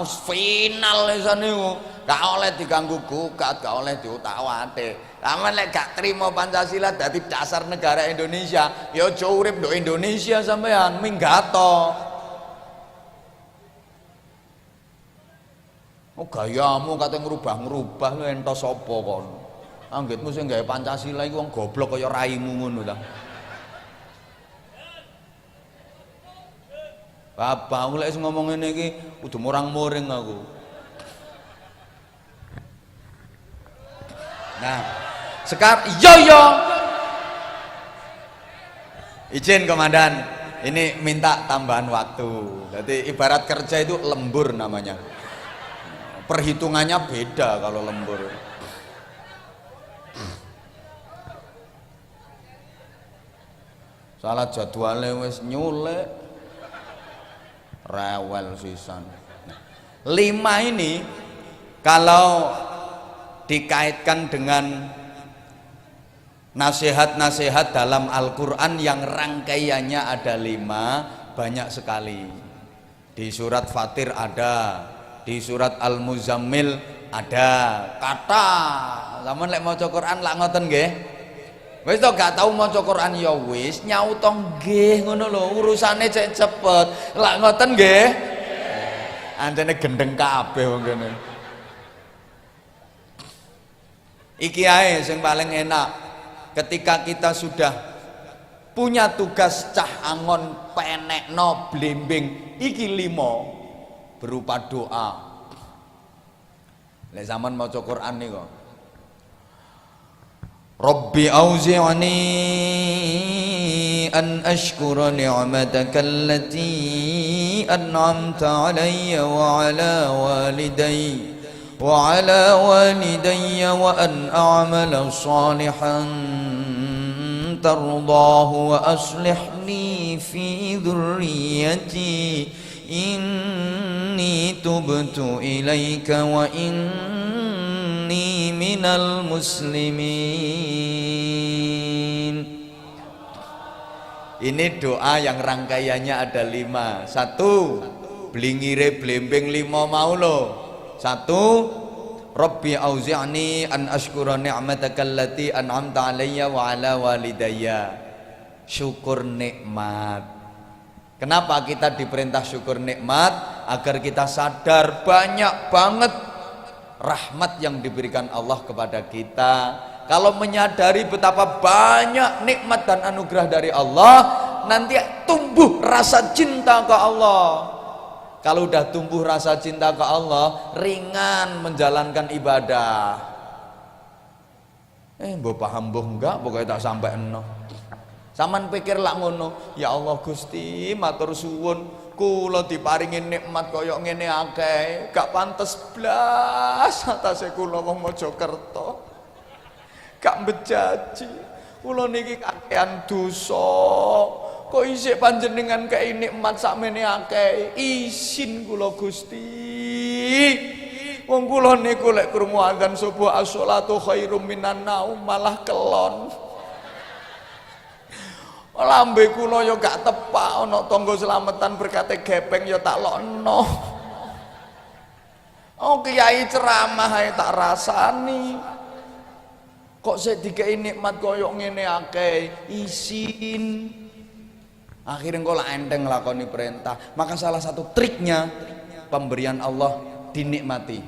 Wis final wis niku. Gak oleh diganggu gugat, gak oleh diutak-atik. Aman lek gak terima Pancasila dadi dasar negara Indonesia, ya aja urip nduk Indonesia sampean, minggato. Oh gayamu kate ngrubah-ngrubah lu entos sapa kon. Anggitmu sing gawe Pancasila iku wong goblok kaya raimu ngono ta. Bapak lek ngomong ngene iki kudu murang-muring aku. Nah, sekarang yo izin komandan, ini minta tambahan waktu. Jadi ibarat kerja itu lembur namanya, perhitungannya beda kalau lembur. Salah jadwalnya wis nyulek, rewel sisan. 5 ini kalau dikaitkan dengan nasihat-nasihat dalam Al-Quran yang rangkaiannya ada 5, banyak sekali. Di surat Fatir ada, di surat Al-Muzammil ada. Kata zaman lek maca Quran lak ngoten nggih. Wis to gak tau maca Quran ya wis nyaut nggih ngono lho, urusane cek cepet. Lak ngoten nggih. Anjene gendeng kabeh wong kene. Iki ae sing paling enak ketika kita sudah punya tugas cah angon penekno blimbing iki 5 berupa doa. Lek zaman maca Quran niku Rabbi auzi'ni an ashkura ni'mataka allati an'amta 'alayya wa 'ala walidayya وعلى والدي وأن أعمل صالحا ترضاه وأصلح لي في ذريتي إني تبت إليك وإني من المسلمين. Ini doa yang rangkaiannya ada 5. 1 blingire blembeng 5 mau lo. 1 Rabbi auzi'ni an ashkura ni'mataka allati an'amta 'alayya wa 'ala walidayya. Syukur nikmat. Kenapa kita diperintah syukur nikmat? Agar kita sadar banyak banget rahmat yang diberikan Allah kepada kita. Kalau menyadari betapa banyak nikmat dan anugerah dari Allah, nanti tumbuh rasa cinta ke Allah. Kalau udah tumbuh rasa cinta ke Allah, ringan menjalankan ibadah. Mbok paham mbok enggak, pokoknya tak sampai eno. Saman pikir lak ngono, ya Allah Gusti, matur suwun, kula diparingi nikmat kaya ngene akeh, gak pantes blas atase kula wong Mojokerto. Gak bejaji. Kula niki kakean dosa. Kok isih panjenengan kei nikmat sakmene akeh. Isin kula Gusti. Wong kula niku lek krungu adzan subuh as-sholatu khairum minan naum malah kelon. Lambe kula ya gak tepak, ana tangga slametan berkate gepeng ya tak lokno. Oh kiai ceramah ae tak rasani. Kok sik dikei nikmat koyo ngene akeh. Isin. Akhirnya kok lah enteng lakoni perintah. Maka salah satu triknya pemberian Allah dinikmati.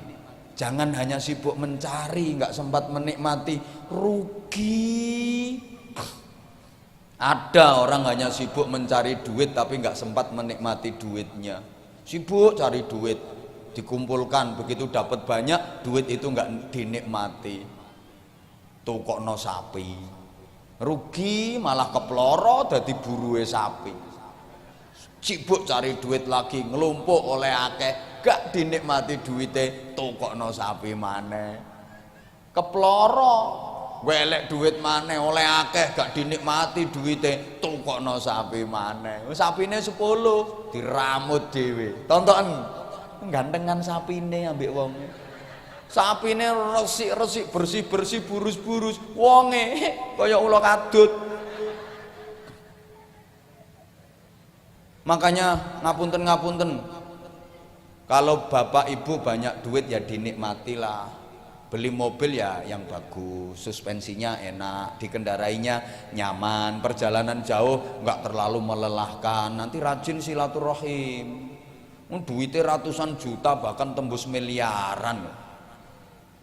Jangan hanya sibuk mencari, nggak sempat menikmati, rugi. Ada orang hanya sibuk mencari duit tapi nggak sempat menikmati duitnya. Sibuk cari duit, dikumpulkan, begitu dapat banyak, duit itu nggak dinikmati. Tukokno sapi. Rugi malah keploro dadi buruwe sapi. Sibuk cari duit lagi, ngelumpuk oleh akeh, gak dinikmati duite, tukokno sapi maneh. Keploro, welek duit maneh oleh akeh, gak dinikmati duite, tukokno sapi maneh. Sapine 10 diramut dhewe. Tonton gantengan sapine ambek wong. Sapine resik-resik, bersih-bersih, burus-burus, wonge kaya ula kadut. Makanya ngapunten, kalau bapak ibu banyak duit ya dinikmatilah. Beli mobil ya yang bagus, suspensinya enak, dikendarainya nyaman, perjalanan jauh nggak terlalu melelahkan, nanti rajin silaturahim. Duitnya ratusan juta bahkan tembus miliaran.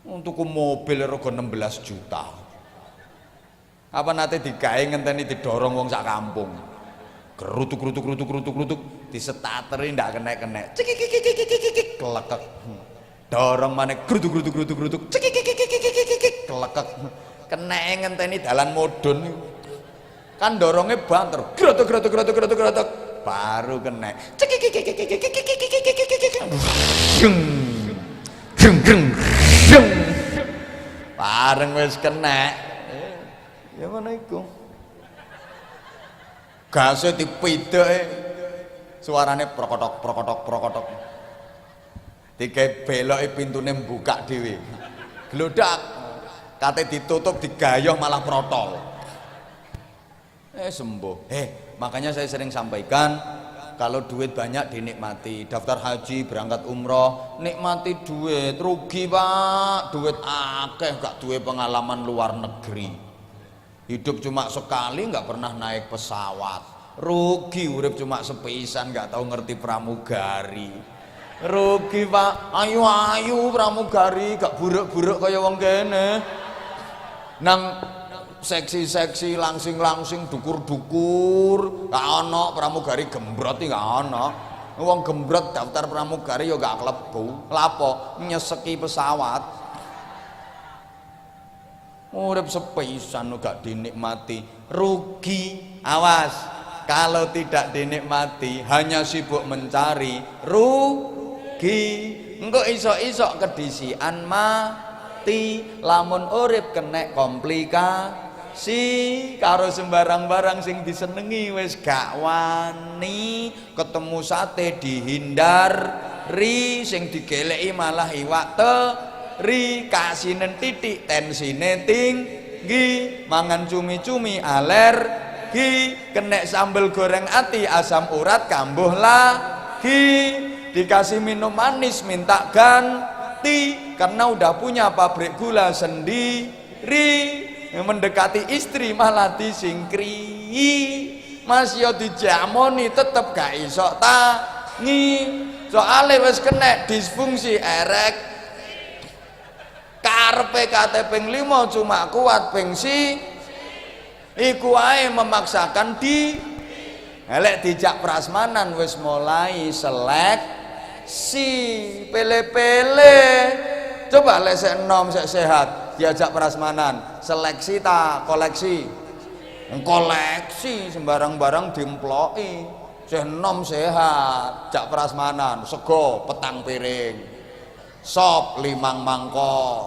Untuk mobil rego 16 juta. Apa nanti digawe ngenteni didorong wong sak kampung. Gerutuk disetateri ndak kena-kena. Cekik kelekek. Dorong maneh grutuk cekik kelekek. Kena ngenteni dalan modun. Kan dorongnya banter. Grutuk. Baru kena. Bareng wis kena. Ya ngono iku. Gase dipidhoke. Suarane prokotok. Dikae beloke pintune mbukak dhewe. Glodak. Kate ditutup digayoh malah protol. Sembuh. Makanya saya sering sampaikan, kalau duit banyak dinikmati. Daftar haji, berangkat umroh, nikmati duit. Rugi pak, duit akeh gak duwe pengalaman luar negeri. Hidup cuma sekali nggak pernah naik pesawat. Rugi urip cuma sepisan nggak tahu ngerti pramugari. Rugi pak, ayu pramugari gak buruk-buruk kaya wong kene. Nang seksi-seksi, langsing-langsing, dukur-dukur, gak ana pramugari gembrot iki gak ana. Wong gembrot daftar pramugari ya gak klebu. Lapo nyeseki pesawat. Urip sepisan gak dinikmati, rugi. Awas, kalau tidak dinikmati hanya sibuk mencari, rugi. Engko isok-isok kedisian mati, lamun urip kena komplikasi karo sembarang barang sing disenengi wis gak wani. Ketemu sate dihindari, sing digeleki malah iwak teri. Kasinen titik tensine tinggi, mangan cumi-cumi alergi, kena sambel goreng ati asam urat kambuh lagi. Dikasih minum manis minta ganti karena udah punya pabrik gula sendiri. Mendekati istri malah disingkri, Mas yo dijamoni tetep gak iso tangi, soale wis kena disfungsi erek. Karepe kate ping 5 cuma kuat ping iku ae memaksakan di elek dijak prasmanan wis mulai seleksi pele-pele. Coba lesek enom sek sehat diajak prasmanan seleksi ta koleksi. Koleksi sembarang barang diemploki. Seh enom sehat jak prasmanan sego petang piring, sop 5 mangkok,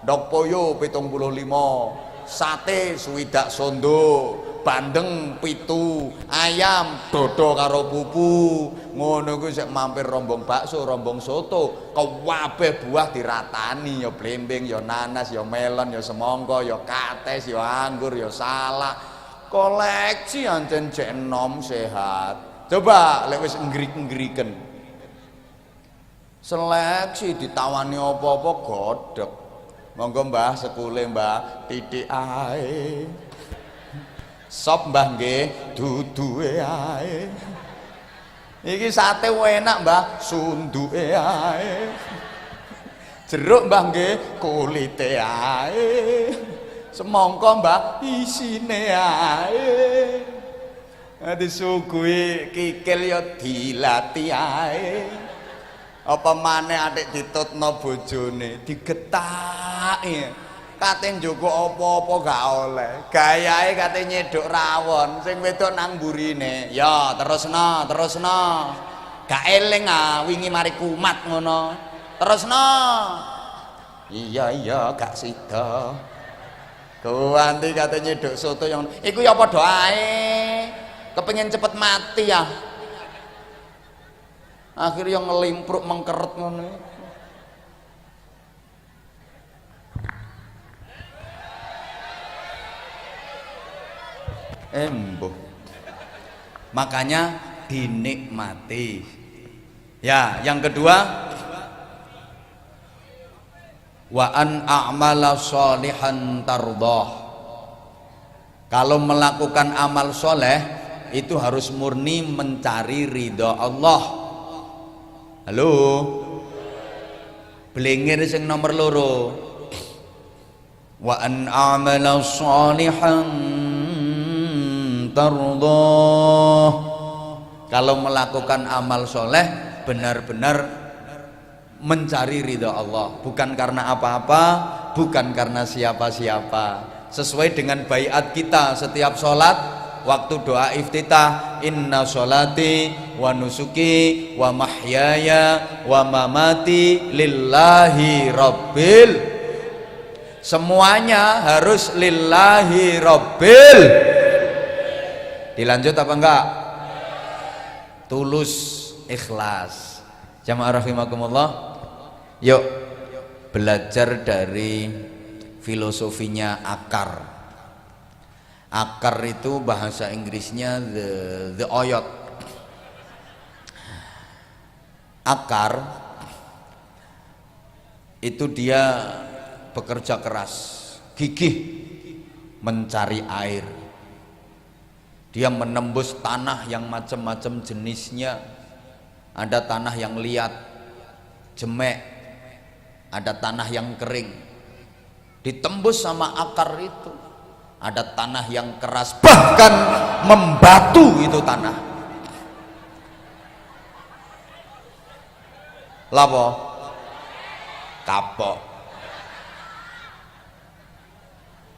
ndok poyo 75, sate swidak sondo, bandeng 7, ayam dodo karo pupu. Ngono kuwi sik mampir rombong bakso, rombong soto, kabeh buah diratani, ya blimbing, ya nanas, ya melon, ya semangka, ya kates, ya anggur, ya salak. Koleksi ancen jek enom sehat. Coba lek wis ngrik-ngriken. Seleksi ditawani apa-apa godhog. Monggo Mbah sekule Mbah, titik ae. Sop Mbah nggih, duduhe ae. Iki sate enak Mbah, sunduke ae. Jeruk Mbah nggih, kulite ae. Semangka Mbah, isine ae. Disuguhi kikil ya dilatih ae. Apa maneh atik ditutno bojone digetaki. Kate njogo apa-apa gak oleh. Gayahe kate nyeduk rawon, sing wedok nang mburine. Ya, terusno. Gak eling wingi mari kumat ngono. Terusno. Iya, gak sida. Kuwanti kate nyeduk soto yang iku ya padha ae. Kepengin cepet mati ya. Akhirnya ngelimpruk mengkeret ngono. Embuh. Makanya dinikmati. Ya, yang kedua, wa an a'mala sholihan tardoh. Kalau melakukan amal soleh itu harus murni mencari ridho Allah. Halo, belengir sing nomor loro, wa an a'mala sholihan tardoh. Kalau melakukan amal soleh benar-benar mencari ridha Allah, bukan karena apa-apa, bukan karena siapa-siapa. Sesuai dengan baiat kita setiap sholat, waktu doa iftitah, inna sholati wa nusuki wa mahyaya wa mamati lillahi rabbil. Semuanya harus lillahi rabbil. Dilanjut apa enggak? Tulus, ikhlas. Jamaah rahimakumullah, yuk belajar dari filosofinya akar. Akar itu bahasa Inggrisnya the oyot. Akar itu dia bekerja keras, gigih mencari air. Dia menembus tanah yang macam-macam jenisnya. Ada tanah yang liat, jemek, ada tanah yang kering, ditembus sama akar itu. Ada tanah yang keras, bahkan membatu itu tanah. Lapo? Kapok.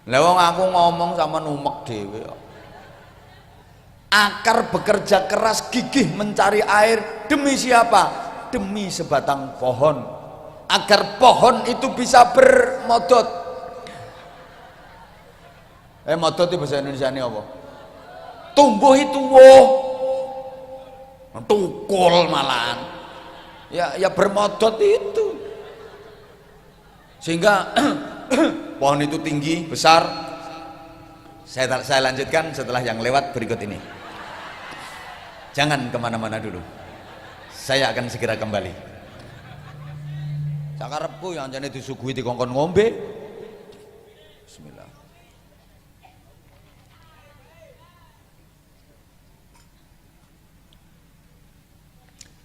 Lewong aku ngomong sama numek dewe. Akar bekerja keras, gigih mencari air. Demi siapa? Demi sebatang pohon, agar pohon itu bisa bermodot. Modot itu bahasa Indonesia ini apa? Tumbuh itu tukul malahan. Ya bermodot itu. Sehingga pohon itu tinggi, besar. Saya lanjutkan setelah yang lewat berikut ini. Jangan kemana-mana dulu, saya akan segera kembali. Sakarepku yang jane disuguhi dikongkon ngombe. Bismillah.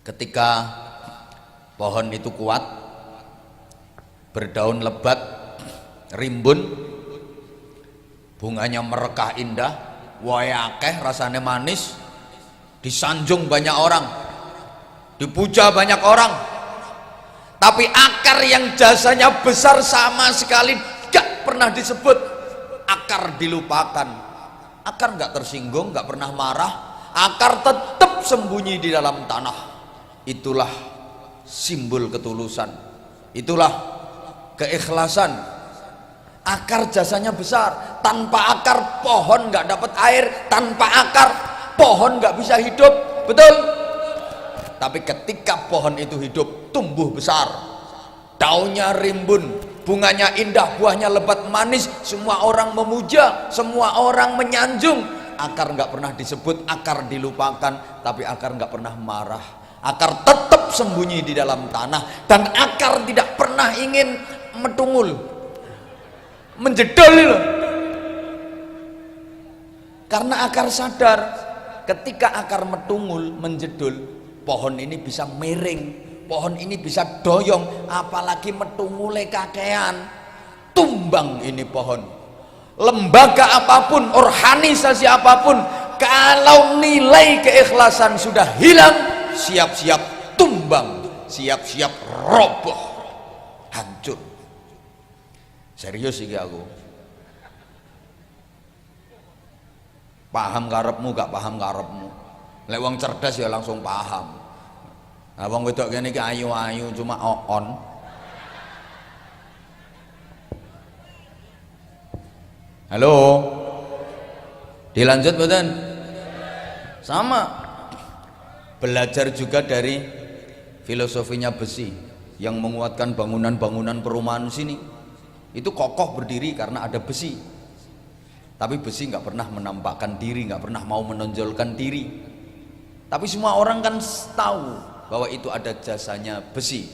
Ketika pohon itu kuat, berdaun lebat, rimbun, bunganya merekah indah, wae akeh, rasane manis, disanjung banyak orang, dipuja banyak orang. Tapi akar yang jasanya besar sama sekali gak pernah disebut. Akar dilupakan. Akar gak tersinggung, gak pernah marah. Akar tetap sembunyi di dalam tanah. Itulah simbol ketulusan, itulah keikhlasan. Akar jasanya besar. Tanpa akar pohon gak dapat air, tanpa akar pohon gak bisa hidup, betul? Tapi ketika pohon itu hidup, tumbuh besar, daunnya rimbun, bunganya indah, buahnya lebat manis, semua orang memuja, semua orang menyanjung. Akar nggak pernah disebut, akar dilupakan, tapi akar nggak pernah marah. Akar tetap sembunyi di dalam tanah, dan akar tidak pernah ingin metungul, menjedol loh. Karena akar sadar, ketika akar metungul, menjedul, pohon ini bisa miring, pohon ini bisa doyong, apalagi metungule kakean, tumbang ini pohon. Lembaga apapun, organisasi apapun, kalau nilai keikhlasan sudah hilang, siap-siap tumbang, siap-siap roboh, hancur. Serius iki aku. Paham karepmu gak paham karepmu. Lek wong cerdas ya langsung paham. Nah wong wedok kene iki ayu-ayu cuma on. Halo. Dilanjut mboten? Sama. Belajar juga dari filosofinya besi yang menguatkan bangunan-bangunan perumahan sini. Itu kokoh berdiri karena ada besi. Tapi besi nggak pernah menampakkan diri, nggak pernah mau menonjolkan diri. Tapi semua orang kan tahu bahwa itu ada jasanya besi.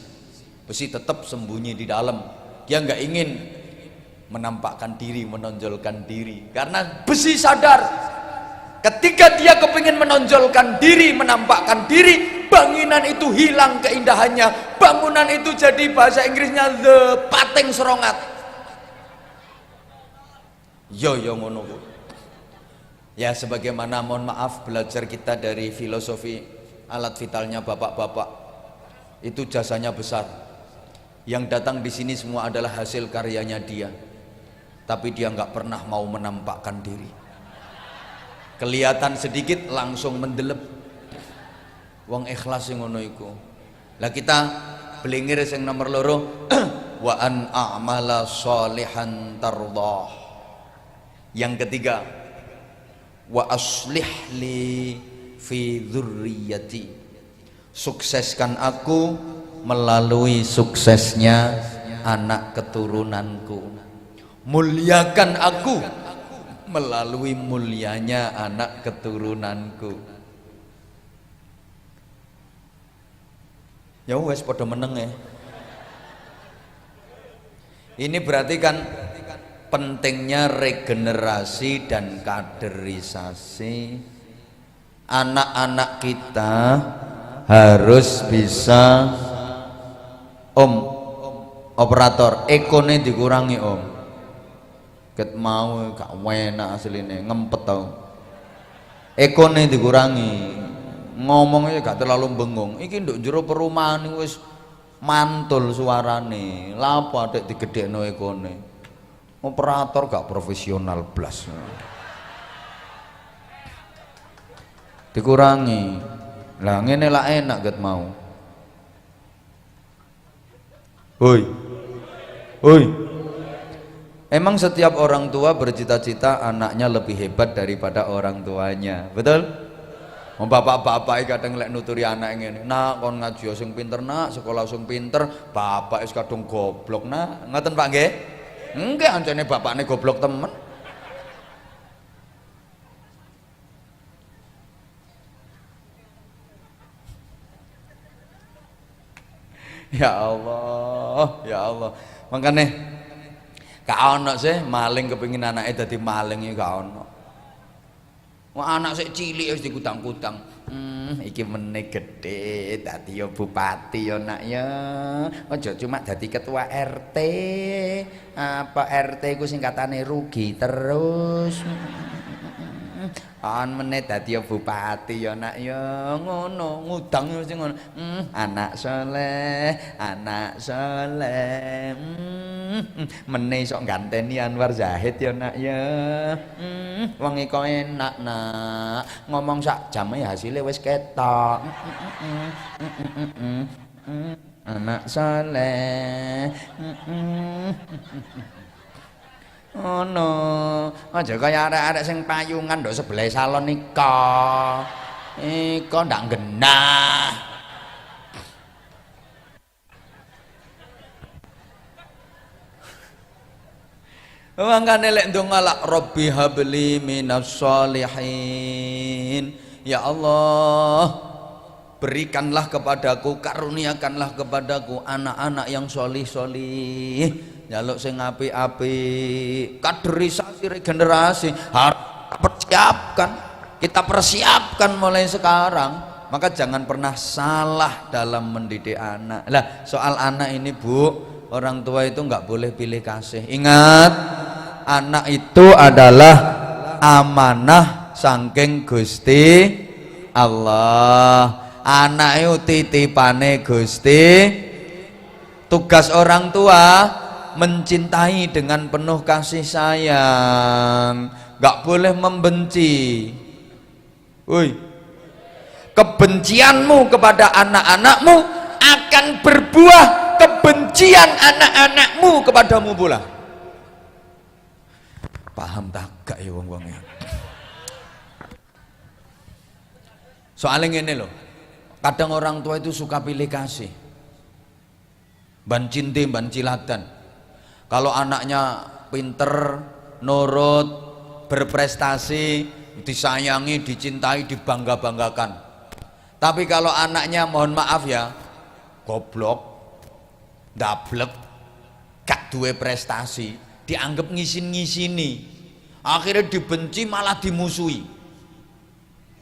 Besi tetap sembunyi di dalam. Dia nggak ingin menampakkan diri, menonjolkan diri. Karena besi sadar, ketika dia kepingin menonjolkan diri, menampakkan diri, bangunan itu hilang keindahannya. Bangunan itu jadi bahasa Inggrisnya the pating serongat. Yo ngono. Ya sebagaimana mohon maaf belajar kita dari filosofi alat vitalnya bapak-bapak, itu jasanya besar. Yang datang di sini semua adalah hasil karyanya dia, tapi dia nggak pernah mau menampakkan diri. Kelihatan sedikit langsung mendelep. Wong ikhlas sing ngono iku. Lah kita belingir sing nomor loro wa an a'mala sholihan tardah. Yang ketiga wa aslih li fi dzurriyyati. Sukseskan aku melalui suksesnya anak keturunanku. Muliakan aku melalui mulianya anak keturunanku. Ya wes padha meneng ya. Ini berarti kan pentingnya regenerasi dan kaderisasi. Anak-anak kita harus bisa operator ekone dikurangi ket mau gak enak asline ngempet tau. Ekone dikurangi, ngomongnya gak terlalu bengong. Iki nduk jero perumahan wis mantul suarane. Lha apa adek digedhekno ekone? Operator gak profesional blas. Dikurangi. Lah ngene lah enak ket mau. Hoi. Emang setiap orang tua bercita-cita anaknya lebih hebat daripada orang tuanya, betul? Bapak-bapak kadang lek nuturi anak ngene, nak kon ngaji sing pinter nak, sekolah sing pinter, bapak wis kadung goblok nak. Ngoten Pak nggih? Nggih, ancene bapakne goblok temen. Ya Allah. Makanya gak ono sih maling kepengin anake dadi maling ya gak ono. Wah anak sik cilik wis dikutang-kutang. Iki meneh gedhe dadi ya bupati ya nak ya. Aja cuma dadi ketua RT. Apa RT ku singkatane rugi terus. An meneh dadi ya bupati ya nak ya ngono ngudang mesti ngono. Anak soleh meneh sok ganteni Anwar Zahid ya nak ya. Wong iku enak nak ngomong sak jam ya hasilnya wis ketok. Anak soleh. Oh no, aja kaya arek-arek sing payungan ndok sebelah salon nika. Iko ndak genah. Mangkane lek ndonga lak Rabbi habli minas sholihin. Ya Allah, berikanlah kepadaku, karuniakanlah kepadaku anak-anak yang solih-solih. Jaluk sing apik-apik, kaderisasi regenerasi harus kita persiapkan mulai sekarang. Maka jangan pernah salah dalam mendidik anak. Lah soal anak ini Bu, orang tua itu nggak boleh pilih kasih. Ingat, anak itu adalah amanah saking Gusti Allah. Anak itu titipane Gusti. Tugas orang tua mencintai dengan penuh kasih sayang, gak boleh membenci. Woi, kebencianmu kepada anak-anakmu akan berbuah kebencian anak-anakmu kepadamu pula. Paham tak gak ya wong-wong ya? Soalnya ngene loh, kadang orang tua itu suka pilih kasih, ban cinti ban cilatan. Kalau anaknya pinter, nurut, berprestasi, disayangi, dicintai, dibangga-banggakan. Tapi kalau anaknya mohon maaf ya, goblok, ndablek, gak duwe prestasi, dianggap ngisin-ngisini, akhirnya dibenci malah dimusuhi.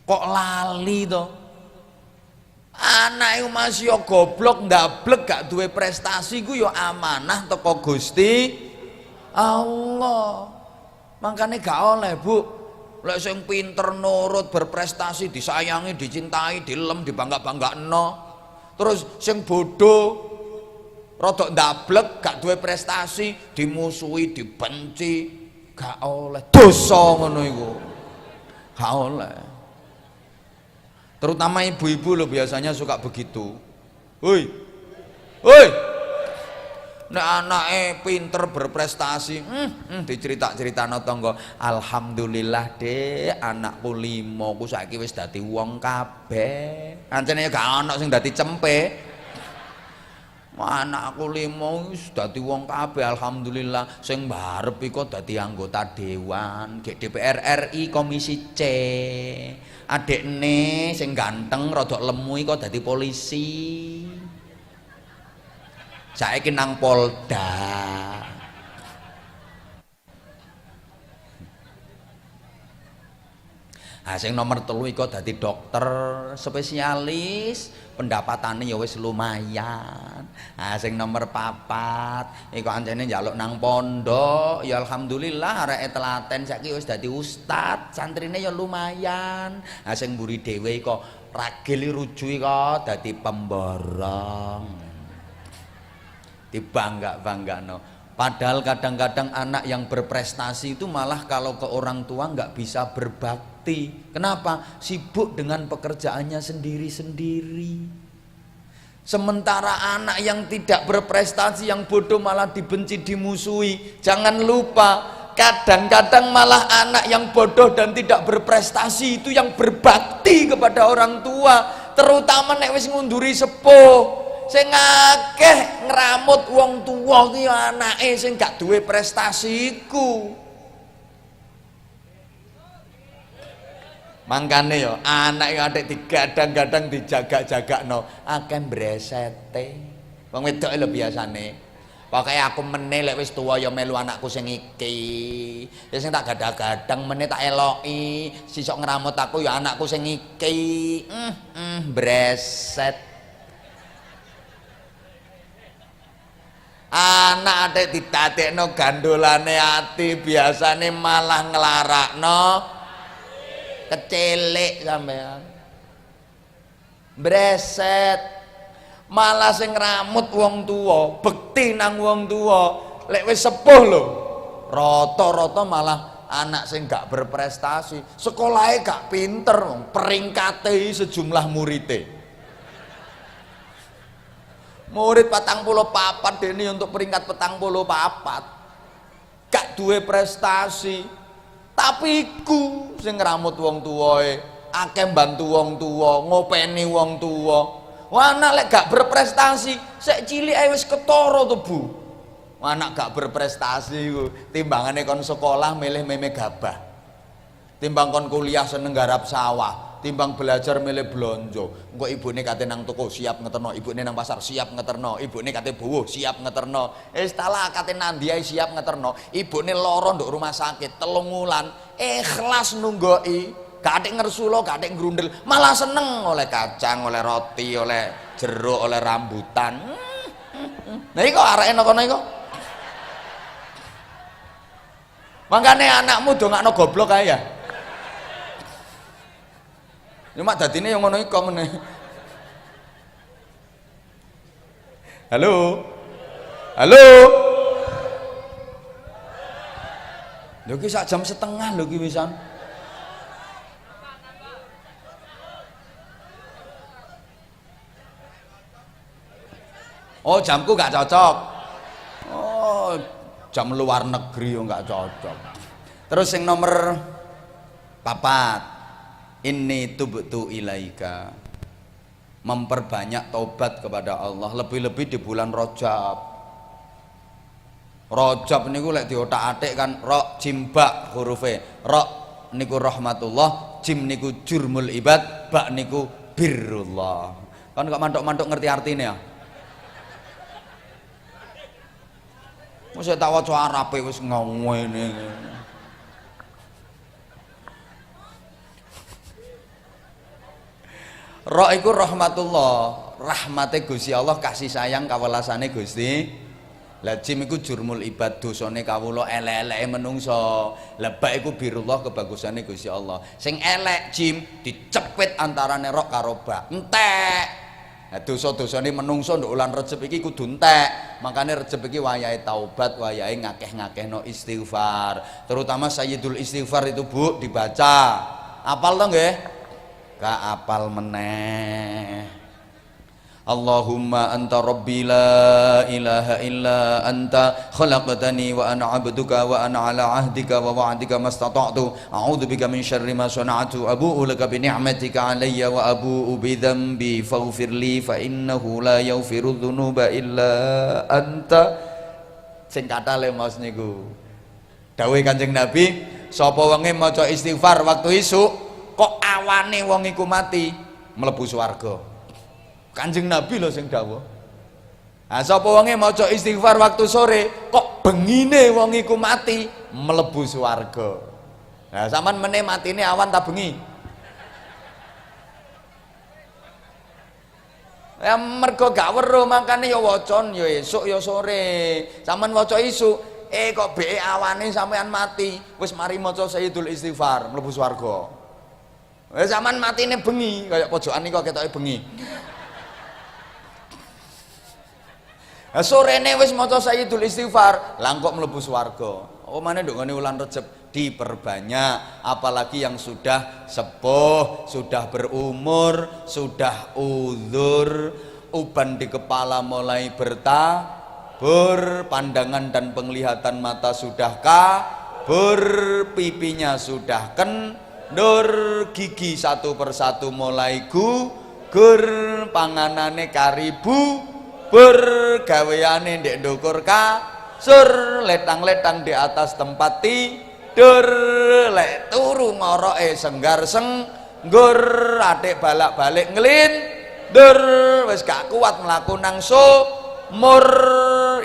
Kok lali toh? Anak itu masih yo goblok, ndablek, gak duwe prestasi, ku yo amanah teko Gusti Allah. Makanya gak oleh Bu, lek sing pinter, nurut, berprestasi, disayangi, dicintai, dilem, dibangga-banggakno. Terus sing bodoh, rodok ndablek, gak duwe prestasi, dimusuhi, dibenci, gak oleh. Dosa ngono iku. Gak oleh. Terutama ibu-ibu loh biasanya suka begitu. Hoi, hoi, nek anake pinter berprestasi, dicerita-cerita tangga, alhamdulillah dek, anakku 5 ku saiki wis dadi wong kabeh. Ancene gak ana sing dadi cempe. Anakku 5 wis dadi wong kabeh, alhamdulillah. Sing mbarep iku dadi anggota dewan, DPR RI Komisi C. Adekne sing ganteng rodok lemu kok dadi polisi. Saiki nang Polda. Sing nomor 3 iku dadi dokter spesialis, pendapatane ya wis lumayan. Sing nomor 4 iku ancene njaluk nang pondok, ya alhamdulillah areke telaten saiki wis dadi ustad, santrine ya lumayan. Sing mburi dhewe kok ragil rujui kok dadi pemborong. Dibangga-banggano. Padahal kadang-kadang anak yang berprestasi itu malah kalau ke orang tua nggak bisa berbakti. Kenapa? Sibuk dengan pekerjaannya sendiri-sendiri. Sementara anak yang tidak berprestasi, yang bodoh malah dibenci, dimusuhi. Jangan lupa, kadang-kadang malah anak yang bodoh dan tidak berprestasi itu yang berbakti kepada orang tua. Terutama nek wis ngunduri sepuh. Sing akeh ngramut wong tuwa ki anake sing gak duwe prestasi iku. Mangkane yo anak yang adek digadang-gadang dijaga-jagakno akeh mbresete. Wong wedok lho biasane. Pokoke aku meneh lek wis tuwa ya melu anakku sing iki. Ya sing tak gadang-gadang meneh tak eloki, sisok ngramut aku ya anakku sing iki. Breset. Anak adek didadekno gandolane ati biasane malah nglarakno kecilik sampean. Breset. Malah sing ngramut wong tuwa, bekti nang wong tuwa, lek wis sepuh lho. Rata-rata malah anak sing gak berprestasi, sekolahe gak pinter, peringkate sejumlah muridé. Murid 44 dene untuk peringkat 44. Gak duwe prestasi. Tapi iku sing ngramut wong tuwae, akeh mbantu wong tuwa, ngopeni wong tuwa. Wah, anak lek gak berprestasi, sek cilik ae wis ketara to, Bu. Anak gak berprestasi iku timbangane kon sekolah milih meme gabah. Timbang kon kuliah seneng garap sawah, timbang belajar milih blonjo. Engko ibune kate nang toko siap ngeterno, ibune nang pasar siap ngeterno, ibune kate buwuh siap ngeterno. Tala kate nandi ae siap ngeterno. Ibune lara nduk rumah sakit 3 wulan, ikhlas nunggoki. Gak ada ngersulo, gak ada ngerundel, malah seneng oleh kacang, oleh roti, oleh jeruk, oleh rambutan. Nah ini kok arahnya kono iku. Makanya anakmu dongakno goblok ae ya. Cuma dadine yang ngono iku meneh. Halo. Halo. Lho ki sak jam setengah lho ki wisan. Oh, jamku gak cocok. Oh, jam luar negeri yo gak cocok. Terus yang nomor 4, inni tubtu ilaika, memperbanyak taubat kepada Allah, lebih-lebih di bulan Rajab. Rajab niku lek diotak-atik kan ra jim ba hurufe. Ra niku rahmatullah, jim niku jurmul ibad, ba niku birrullah. Kan kok mantuk-mantuk ngerti artine ya? Wis tak waca Arabe wis ngene. Ra iku rahmatullah, rahmate Gusti Allah, kasih sayang kawelasane Gusti. Lah jim iku jurmul ibad, dosane kawula, elek-eleke menungso. Lah ba iku birullah, kebagusane Gusti Allah. Sing elek jim dicepit antarane ra karo ba. Entek. Nah, dosa-dosane menungso nduk ulan Rejab iki kudu entek. Makane Rejab iki wayahe taubat, wayahe ngakeh-ngakehno istighfar. Terutama Sayyidul Istighfar itu Bu dibaca. Apal to nggih? Gak apal meneh. Allahumma anta rabbi la ilaha illa anta khalaqtani wa ana abduka wa ana ala ahdika wa wa'dika mastata'tu a'udzu bika min syarri ma sana'tu abu'u laka bi ni'matika alayya wa abu'u bi dhanbi faghfir li fa innahu la yaghfiru dzunuba illa anta. Sing kathah le maos niku dawuh Kanjeng Nabi, sapa wonge maca istighfar waktu isuk kok awane wong iku mati mlebu swarga. Kanjeng Nabi lho sing dawuh. Nah, sapa wonge maca istighfar waktu sore kok bengine wong iku mati mlebu swarga. Nah, sampean meneh matine awan ta bengi? Ya mergo gak weruh, makane ya wacan ya esuk ya sore. Sampean waca isuk, kok beke awane sampean mati, wis mari maca Sayyidul Istighfar mlebu swarga. Wis sampean matine bengi, kaya pojokan niku ketoke bengi. Sorene wis maca Sayyidul Istighfar, lah kok mlebu swarga. Oh mana nduk ngene wulan Rejab diperbanyak, apalagi yang sudah sepuh, sudah berumur, sudah uzur, uban di kepala mulai bertabur, pandangan dan penglihatan mata sudah kabur, pipinya sudah kendur, gigi satu persatu mulai gugur, panganane karibu bergaweane ndek ndukur kasur, letang-letang di atas tempat tidur, lek turu ngoroke senggar-senggur, adik balak-balik nglindur, wis gak kuat mlaku nang sumur,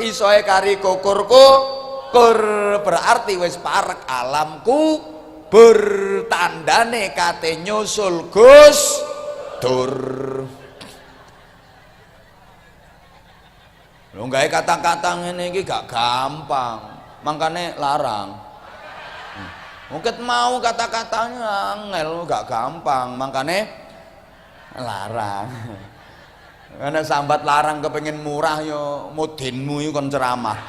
isoe kari kukur-kukur, berarti wis parek alam kubur, tandane kate nyusul Gus Dur. Lho gawe kata-kata ngene iki gak gampang, makane larang. Mungkin mau kata-katanya angel, gak gampang, makane larang. Karena sambat larang kepengen murah yo mudinmu iku kon ceramah.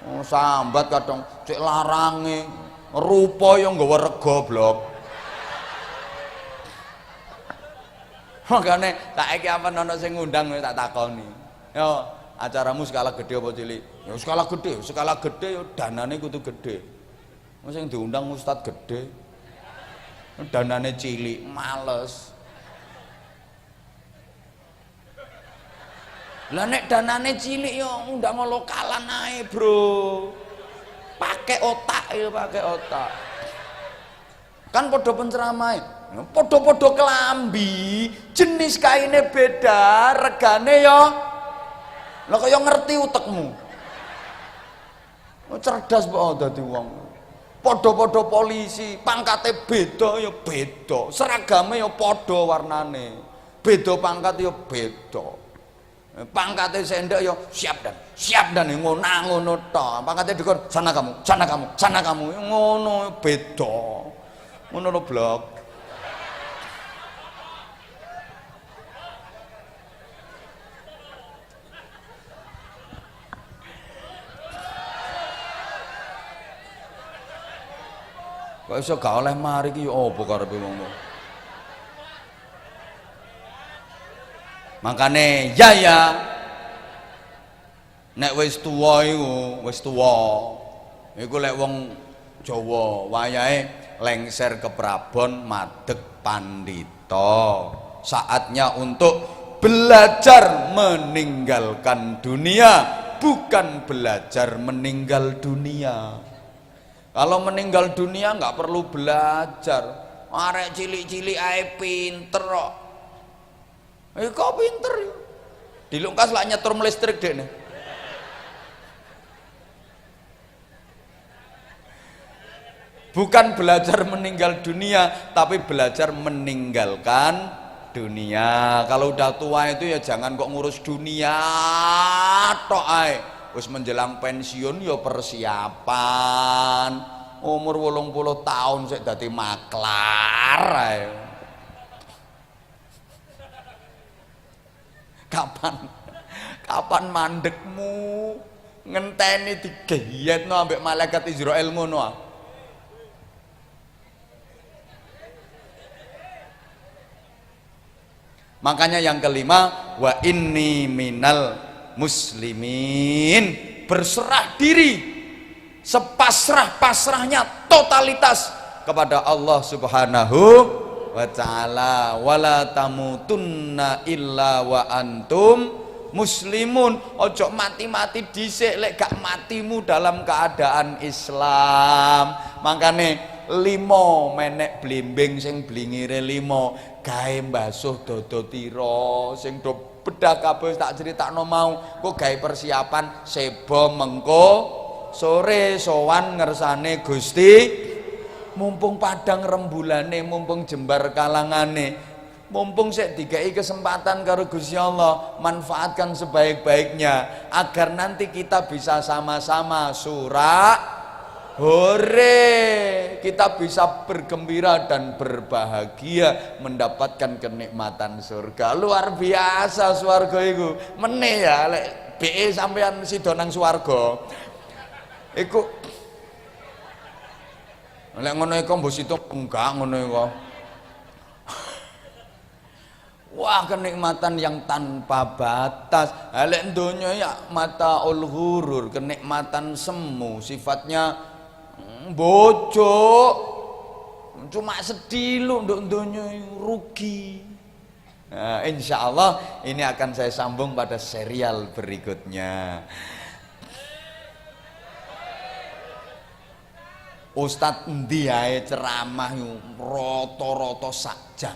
Oh, sambat kadang cek larange rupa yo nggawa rega blok. Makane tak iki ampun ana sing ngundang tak takoni. Yo, acaramu skala gede apa cilik? Ya skala gede yo danane kudu gede. Wong sing diundang ustad gede. Danane cilik, males. Lah nek danane cilik yo undang lokalan ae, Bro. Pakai otak ya, pakai otak. Kan padha penceramahe. Podo-podo kelambi, jenis kainnya beda, regane yo lho kaya ngerti utekmu. Cerdas kok dadi wong. Podo-podo polisi, pangkate beda ya beda, seragame ya padha warnane. Beda pangkat ya beda. Pangkate sendek ya siap dan ngono tok. Pangkate dikon sana kamu, ngono beda. Ngono lho blok. Kok iso gak oleh mari iki opo karepe wong. Makane ya nek wis tuwa iku iku lek wong Jawa wayahe lengser ke Prabon madeg pandita. Saatnya untuk belajar meninggalkan dunia, bukan belajar meninggal dunia. Kalau meninggal dunia nggak perlu belajar. Arek cilik-cilik ae pinter kok. Kok pinter? Dilungkas lah nyetur listrik deh. Bukan belajar meninggal dunia, tapi belajar meninggalkan dunia. Kalau udah tua itu ya jangan kok ngurus dunia tok ae. Wis menjelang pensiun ya persiapan. Umur 80 tahun sik dadi maklar ae. Kapan mandekmu ngenteni digeyetno ambek malaikat Israil ngono ah. Makanya yang kelima, wa inni minal muslimin, berserah diri sepasrah-pasrahnya totalitas kepada Allah Subhanahu wa ta'ala. Wala tamutunna illa wa antum muslimun. Ojo mati-mati dhisik lek gak matimu dalam keadaan Islam. Makane 5 menek blimbing sing blingire 5 gawe mbasuh dodo tira sing do bedak kabeh tak critakno mau kok gawe persiapan sebo mengko sore sowan ngersane Gusti, mumpung padang rembulane, mumpung jembar kalangane, mumpung sik dikai kesempatan karo Gusti Allah, manfaatkan sebaik-baiknya agar nanti kita bisa sama-sama surah hore, kita bisa bergembira dan berbahagia mendapatkan kenikmatan surga. Luar biasa swarga iku. Meneh ya lek BE sampean sida nang swarga. Iku lek ngono iku mbok sida enggak ngono iku. Wah, kenikmatan yang tanpa batas. Lek donya ya mataul ghurur, kenikmatan semu, sifatnya bojo cuma sedih lu untuk dunia rugi. Nah, insya Allah ini akan saya sambung pada serial berikutnya. Ustadz endi ae ceramah roto-roto sak jam.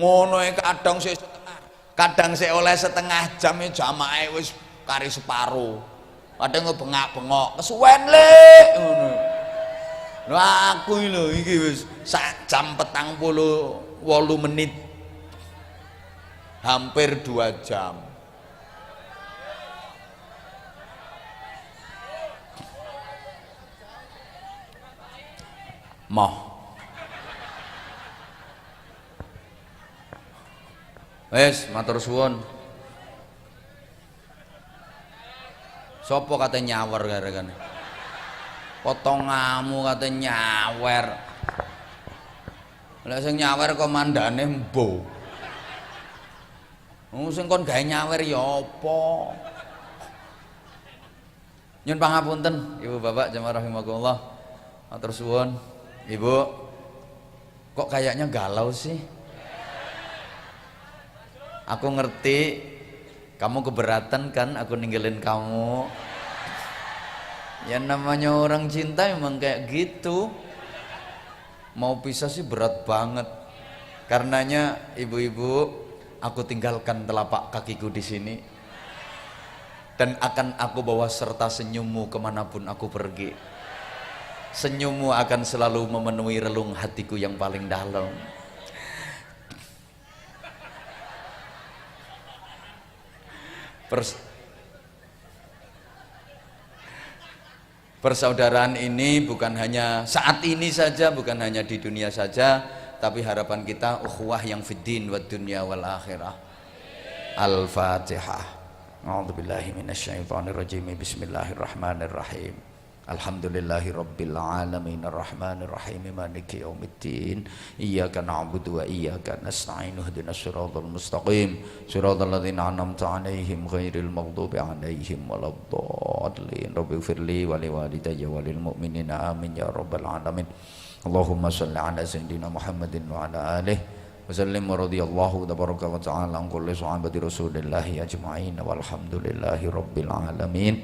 Ngono kadang sik oleh setengah jam jamaah wis kari separuh. Kadang bengak-bengok, kesuwen le ngono. Lha aku lho iki wis sak jam 48 menit. Hampir 2 jam. Moh. Wes, matur suwun. Sopo kate nyawer gara-gara potonganmu kate nyawer. Lek sing nyawer komandane mbo. Sing kon gawe nyawer ya apa? Nyun pangapunten Ibu Bapak jamaah rahimakumullah. Matur suwun. Ibu kok kayaknya galau sih? Aku ngerti kamu keberatan kan aku ninggalin kamu. Ya namanya orang cinta memang kayak gitu. Mau pisah sih berat banget. Karenanya ibu-ibu, aku tinggalkan telapak kakiku di sini dan akan aku bawa serta senyummu kemanapun aku pergi. Senyummu akan selalu memenuhi relung hatiku yang paling dalam. Persaudaraan ini bukan hanya saat ini saja, bukan hanya di dunia saja, tapi harapan kita ukhuwah yang fid din wad dunya wal akhirah. Al-Fatihah. A'udzubillahi minasyaitonirrajim. Bismillahirrahmanirrahim. Alhamdulillahi rabbil alamin arrahmanir rahim maliki yaumiddin iyyaka na'budu wa iyyaka nasta'in ihdinas siratal mustaqim siratal ladzina an'amta 'alaihim ghairil maghdubi 'alaihim waladdallin rabbighfirli wa liwalidayya walil mu'minina amin ya rabbal alamin. Allahumma shalli ala sayidina Muhammadin wa ala alihi wa sallim wa radiyallahu tabaraka wa ta'ala an kulli sahabati Rasulillahi ajma'in walhamdulillahi rabbil alamin.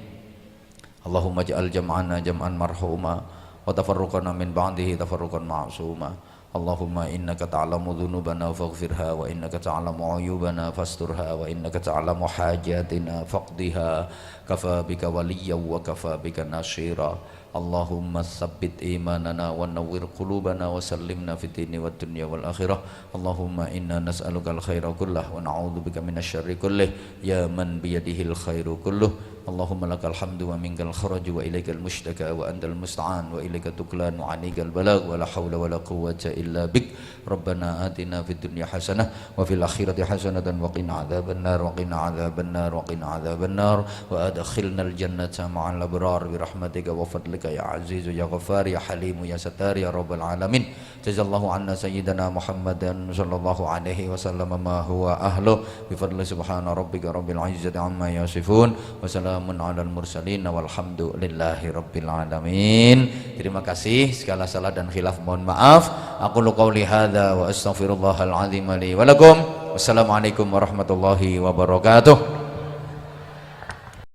Allahumma ja'al jam'ana jam'an marhuma wa tafarruqana min ba'dihi tafarruqan ma'suma. Allahumma innaka ta'lamu dhunubana faghfirha wa innaka ta'lamu uyubana fasturha wa innaka ta'lamu hajatina faqdiha kafa bika waliyya wa kafa bika nasira. Allahumma tsabbit imanana wa nawwir qulubana wa sallimna fid dini wad dunya wal akhirah. Allahumma inna nas'aluka al khaira kullah wa na'udzubika minasy syarri kullih ya man biyadihil khairu kulluh. Allahumma lakal hamdu wa minkal kharaju wa ilaikal mushtaka wa antal musta'an wa ilaika tuklan wa anikal balagh wa la hawla wa la quwwata illa bik. Rabbana atina fid dunya hasanah wa fil akhirati hasanatan wa qina adzabannar wa qina adzabannar wa qina adzabannar wa adkhilnal jannata ma'al abrar bi rahmatika wa fadlika ya azizu ya ghafar ya halimu ya sattar ya rabbal alamin. Jazallahu anna sayyidina Muhammadan sallallahu alaihi wasallam ma huwa ahlu bi fadli subhana rabbika rabbil izzati amma yasifun wa salamun alal mursalin walhamdulillahi rabbil alamin. Terima kasih, segala salah dan khilaf mohon maaf. Aku qouli hadza wa astaghfirullahal azim li wa lakum. Wassalamualaikum warahmatullahi wabarakatuh.